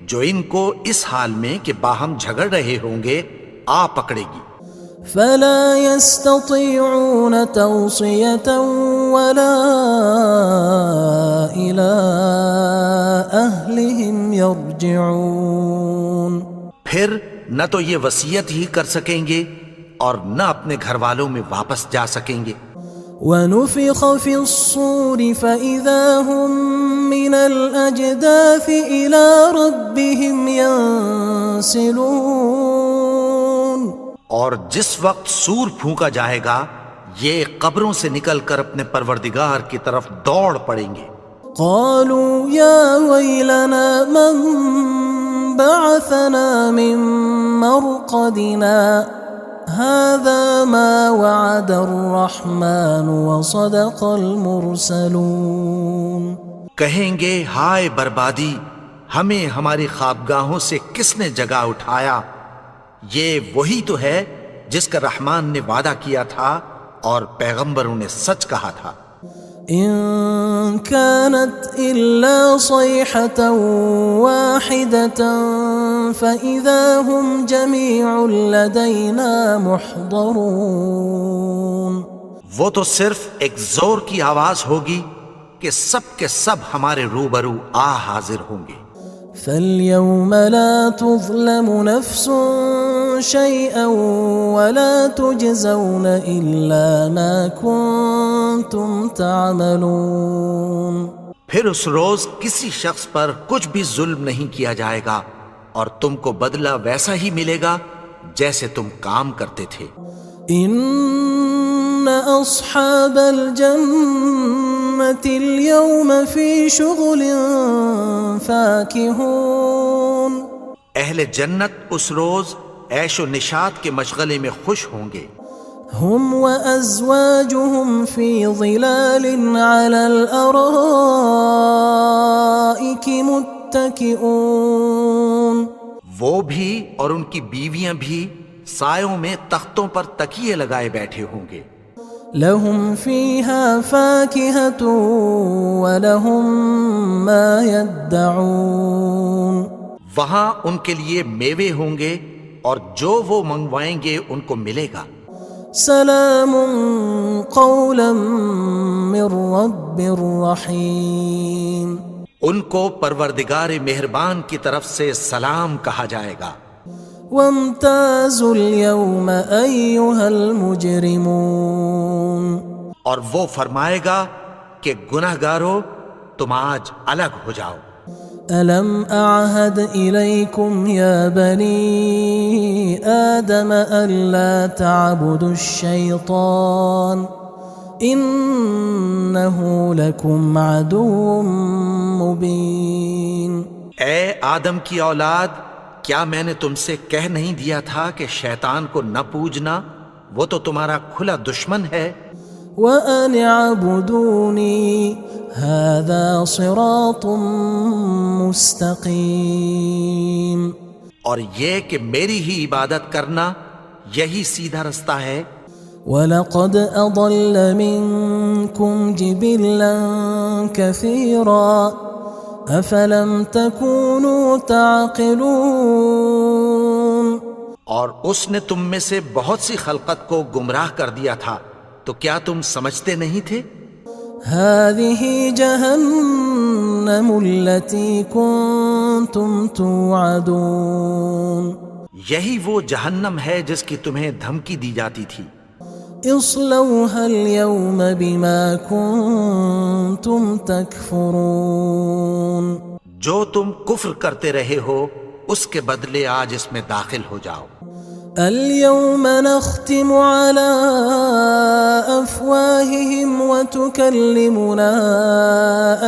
جو ان کو اس حال میں کہ باہم جھگڑ رہے ہوں گے آ پکڑے گی. فَلَا يَسْتَطِيعُونَ تَوْصِيَةً وَلَا إِلَىٰ أَهْلِهِمْ يَرْجِعُونَ. پھر نہ تو یہ وصیت ہی کر سکیں گے اور نہ اپنے گھر والوں میں واپس جا سکیں گے. وَنُفِخَ فِي الصُّورِ فَإِذَا هُم مِّنَ الْأَجْدَاثِ إِلَىٰ رَبِّهِمْ يَنسِلُونَ. اور جس وقت سور پھونکا جائے گا یہ قبروں سے نکل کر اپنے پروردگار کی طرف دوڑ پڑیں گے. قالوا يا ويلنا من بعثنا من مرقدنا هذا ما وعد الرحمن وصدق المرسلون. کہیں گے ہائے بربادی، ہمیں ہماری خوابگاہوں سے کس نے جگا اٹھایا. یہ وہی تو ہے جس کا رحمان نے وعدہ کیا تھا اور پیغمبروں نے سچ کہا تھا. إن كانت إلا صيحة واحدة فإذا هم جميع لدينا محضرون. وہ تو صرف ایک زور کی آواز ہوگی کہ سب کے سب ہمارے روبرو آ حاضر ہوں گے. فَالْيَوْمَ لَا تُظْلَمُ نَفْسٌ شَيْئًا وَلَا تُجْزَوْنَ إِلَّا مَا كُنتُمْ تَعْمَلُونَ. پھر اس روز کسی شخص پر کچھ بھی ظلم نہیں کیا جائے گا اور تم کو بدلہ ویسا ہی ملے گا جیسے تم کام کرتے تھے. إن أصحاب الجنة اليوم في شغل فاكهون. اہل جنت اس روز عیش و نشاط کے مشغلے میں خوش ہوں گے. هم وأزواجهم في ظلال على الأرائك متكئون. وہ بھی اور ان کی بیویاں بھی سایوں میں تختوں پر تکیے لگائے بیٹھے ہوں گے. لهم فيها فاكهة ولهم ما يدعون. وہاں ان کے لیے میوے ہوں گے اور جو وہ منگوائیں گے ان کو ملے گا. سلام قولا من رب رحیم. ان کو پروردگار مہربان کی طرف سے سلام کہا جائے گا. وامتازوا اليوم أيها المجرمون. اور وہ فرمائے گا کہ گنہگارو تم آج الگ ہو جاؤ. ألم أعهد إليكم يا بني آدم ألا تعبدوا الشيطان إنه لكم عدو مبين. اے آدم کی اولاد، کیا میں نے تم سے کہہ نہیں دیا تھا کہ شیطان کو نہ پوجنا، وہ تو تمہارا کھلا دشمن ہے. وَأَنِ اعْبُدُونِي هَذَا صِرَاطٌ مُسْتَقِيمٌ. اور یہ کہ میری ہی عبادت کرنا یہی سیدھا رستہ ہے. وَلَقَدْ أَضَلَّ مِنكُمْ جِبِلًّا كَثِيرًا أَفَلَمْ تَكُونُوا تَعْقِلُونَ. اور اس نے تم میں سے بہت سی خلقت کو گمراہ کر دیا تھا، تو کیا تم سمجھتے نہیں تھے؟ هذه جهنم التي كنتم توعدون. یہی وہ جہنم ہے جس کی تمہیں دھمکی دی جاتی تھی. اصلوها اليوم بما كنتم تكفرون. جو تم کفر کرتے رہے ہو اس کے بدلے آج اس میں داخل ہو جاؤ. اليوم نختم على أفواههم وتكلمنا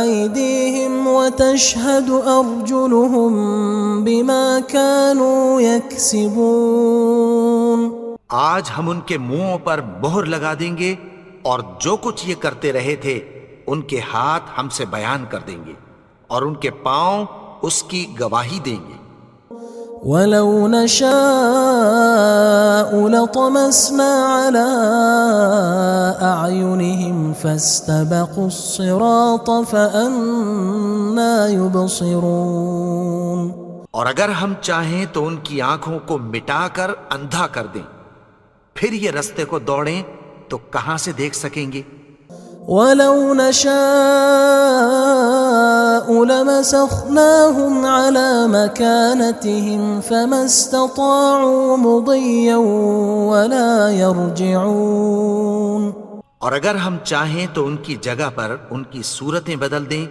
أيديهم وتشهد أرجلهم بما كانوا يكسبون. آج ہم ان کے منہوں پر مہر لگا دیں گے اور جو کچھ یہ کرتے رہے تھے ان کے ہاتھ ہم سے بیان کر دیں گے اور ان کے پاؤں اس کی گواہی دیں گے. وَلَوْ نَشَاءُ لَطَمَسْنَا عَلَىٰ أَعْيُنِهِمْ فَاسْتَبَقُوا الصِّرَاطَ فَأَنَّىٰ يُبْصِرُونَ. اور اگر ہم چاہیں تو ان کی آنکھوں کو مٹا کر اندھا کر دیں، پھر یہ رستے کو دوڑیں تو کہاں سے دیکھ سکیں گے. وَلَوْ نَشَاءُ لَمَسَخْنَاهُمْ عَلَىٰ مَكَانَتِهِمْ فَمَا اسْتَطَاعُوا مُضِيًّا وَلَا يَرْجِعُونَ. اور اگر ہم چاہیں تو ان کی جگہ پر ان کی صورتیں بدل دیں،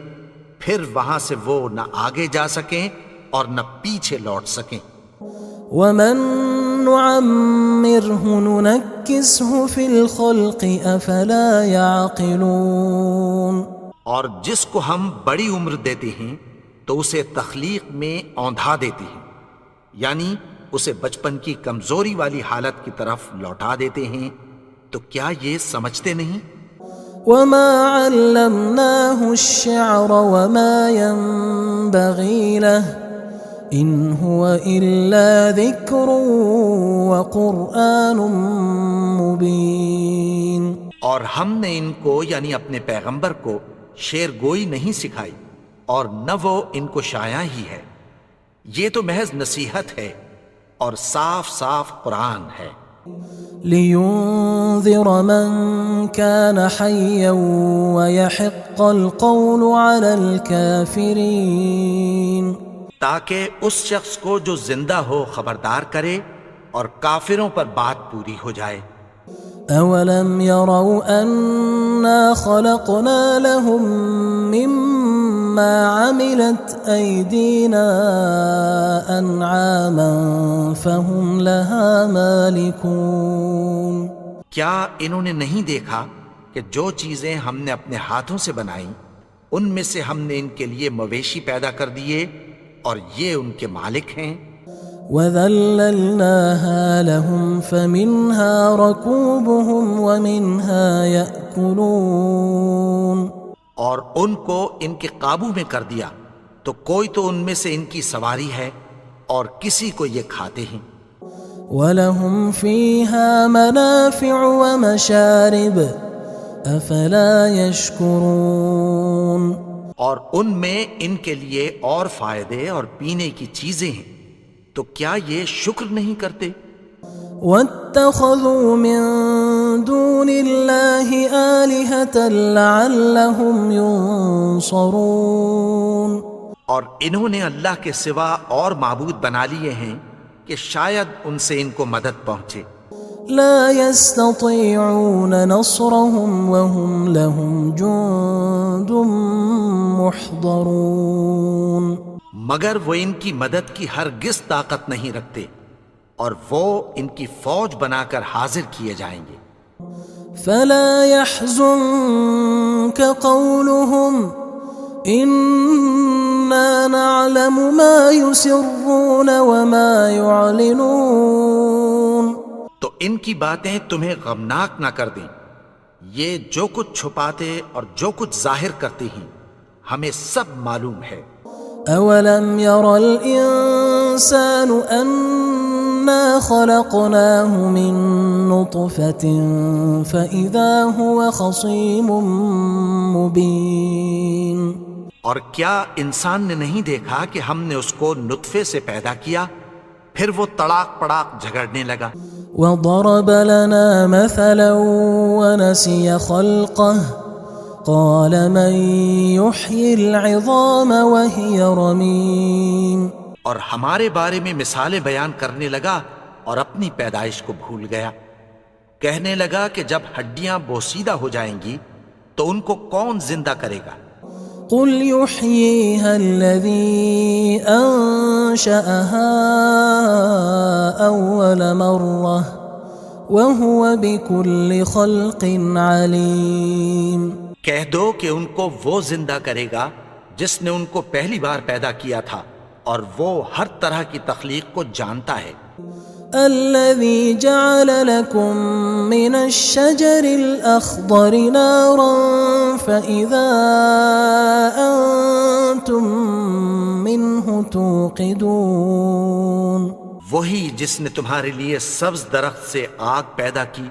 پھر وہاں سے وہ نہ آگے جا سکیں اور نہ پیچھے لوٹ سکیں. وَمَن نُعَمِّرْهُ نُنَكِّسْهُ فِي الْخَلْقِ أَفَلَا يَعْقِلُونَ. اور جس کو ہم بڑی عمر دیتے ہیں تو اسے تخلیق میں اوندھا دیتے ہیں، یعنی اسے بچپن کی کمزوری والی حالت کی طرف لوٹا دیتے ہیں. تو کیا یہ سمجھتے نہیں؟ وَمَا عَلَّمْنَاهُ الشِّعْرَ وَمَا يَنبَغِي لَهُ إِنْ هُوَ إِلَّا ذِكْرٌ وَقُرْآنٌ مُبِينٌ. اور ہم نے ان کو یعنی اپنے پیغمبر کو شعر گوئی نہیں سکھائی اور نہ وہ ان کو شایا ہی ہے. یہ تو محض نصیحت ہے اور صاف صاف قرآن ہے. لِيُنذِرَ مَن كَانَ حَيًّا وَيَحِقَّ الْقَوْلُ عَلَى الْكَافِرِينَ. تاکہ اس شخص کو جو زندہ ہو خبردار کرے اور کافروں پر بات پوری ہو جائے. أَوَلَمْ يَرَوْا أَنَّا خَلَقْنَا لَهُم مِّمَّا عَمِلَتْ أَيْدِينَا أَنْعَامًا فَهُمْ لَهَا مَالِكُونَ. کیا انہوں نے نہیں دیکھا کہ جو چیزیں ہم نے اپنے ہاتھوں سے بنائیں ان میں سے ہم نے ان کے لیے مویشی پیدا کر دیے اور یہ ان کے مالک ہیں؟ وَذَلَّلْنَاهَا لَهُمْ فَمِنْهَا رَكُوبُهُمْ وَمِنْهَا يَأْكُلُونَ، اور ان کو ان کے قابو میں کر دیا تو کوئی تو ان میں سے ان کی سواری ہے اور کسی کو یہ کھاتے ہیں۔ وَلَهُمْ فِيهَا مَنَافِعُ وَمَشَارِبُ أَفَلَا يَشْكُرُونَ، اور ان میں ان کے لیے اور فائدے اور پینے کی چیزیں ہیں، تو کیا یہ شکر نہیں کرتے؟ وَاتَّخَذُوا مِن دُونِ اللَّهِ آلِهَةً لَعَلَّهُمْ يُنصَرُونَ، اور انہوں نے اللہ کے سوا اور معبود بنا لیے ہیں کہ شاید ان سے ان کو مدد پہنچے۔ لا يستطيعون نصرهم وهم لهم جند محضرون، مگر وہ ان کی مدد کی ہرگز طاقت نہیں رکھتے اور وہ ان کی فوج بنا کر حاضر کیے جائیں گے۔ فلا يحزنك قولهم إنا نعلم ما يسرون وما يعلنون، تو ان کی باتیں تمہیں غمناک نہ کر دیں، یہ جو کچھ چھپاتے اور جو کچھ ظاہر کرتے ہیں ہمیں سب معلوم ہے۔ أولم ير الإنسان أنا خلقناه من نطفة فإذا هو خصيم مبين، اور کیا انسان نے نہیں دیکھا کہ ہم نے اس کو نطفے سے پیدا کیا پھر وہ تڑاک پڑاک جھگڑنے لگا۔ وضرب لنا مثلا ونسي خلقه قال من يحيي العظام وهي رميم، اور ہمارے بارے میں مثالیں بیان کرنے لگا اور اپنی پیدائش کو بھول گیا۔ کہنے لگا کہ جب ہڈیاں بوسیدہ ہو جائیں گی تو ان کو کون زندہ کرے گا؟ قل يحييها الذي أنشأها أول مرة وهو بكل خلق عليم، کہہ دو کہ ان کو وہ زندہ کرے گا جس نے ان کو پہلی بار پیدا کیا تھا اور وہ ہر طرح کی تخلیق کو جانتا ہے۔ الذي جعل لكم من الشجر الأخضر نارا فإذا أنتم منه توقدون، وہی جس نے تمہارے لیے سبز درخت سے آگ پیدا کی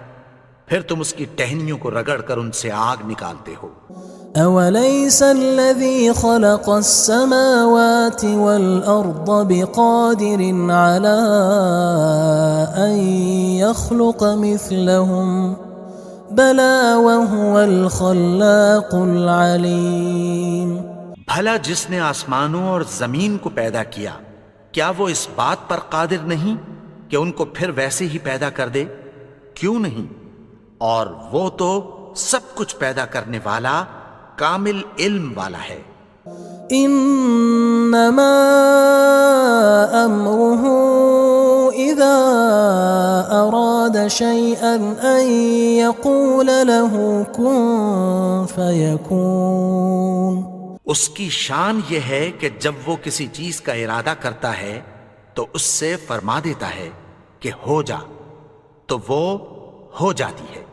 پھر تم اس کی ٹہنیوں کو رگڑ کر ان سے آگ نکالتے ہو۔ أوليس الذي خلق السماوات والأرض بقادر على أن يخلق مثلهم بلى وهو الخلاق العليم، بھلا جس نے آسمانوں اور زمین کو پیدا کیا کیا وہ اس بات پر قادر نہیں کہ ان کو پھر ویسے ہی پیدا کر دے؟ کیوں نہیں؟ اور وہ تو سب کچھ پیدا کرنے والا کامل علم والا ہے۔ انما امره اذا اراد شيئا ان يقول له كن فيكون، اس کی شان یہ ہے کہ جب وہ کسی چیز کا ارادہ کرتا ہے تو اس سے فرما دیتا ہے کہ ہو جا، تو وہ ہو جاتی ہے۔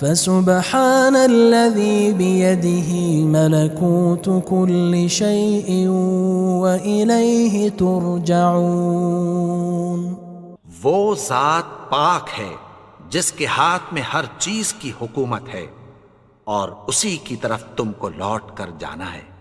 فسبحان الذي بيده ملكوت كل شيء وإليه ترجعون، وہ ذات پاک ہے جس کے ہاتھ میں ہر چیز کی حکومت ہے اور اسی کی طرف تم کو لوٹ کر جانا ہے۔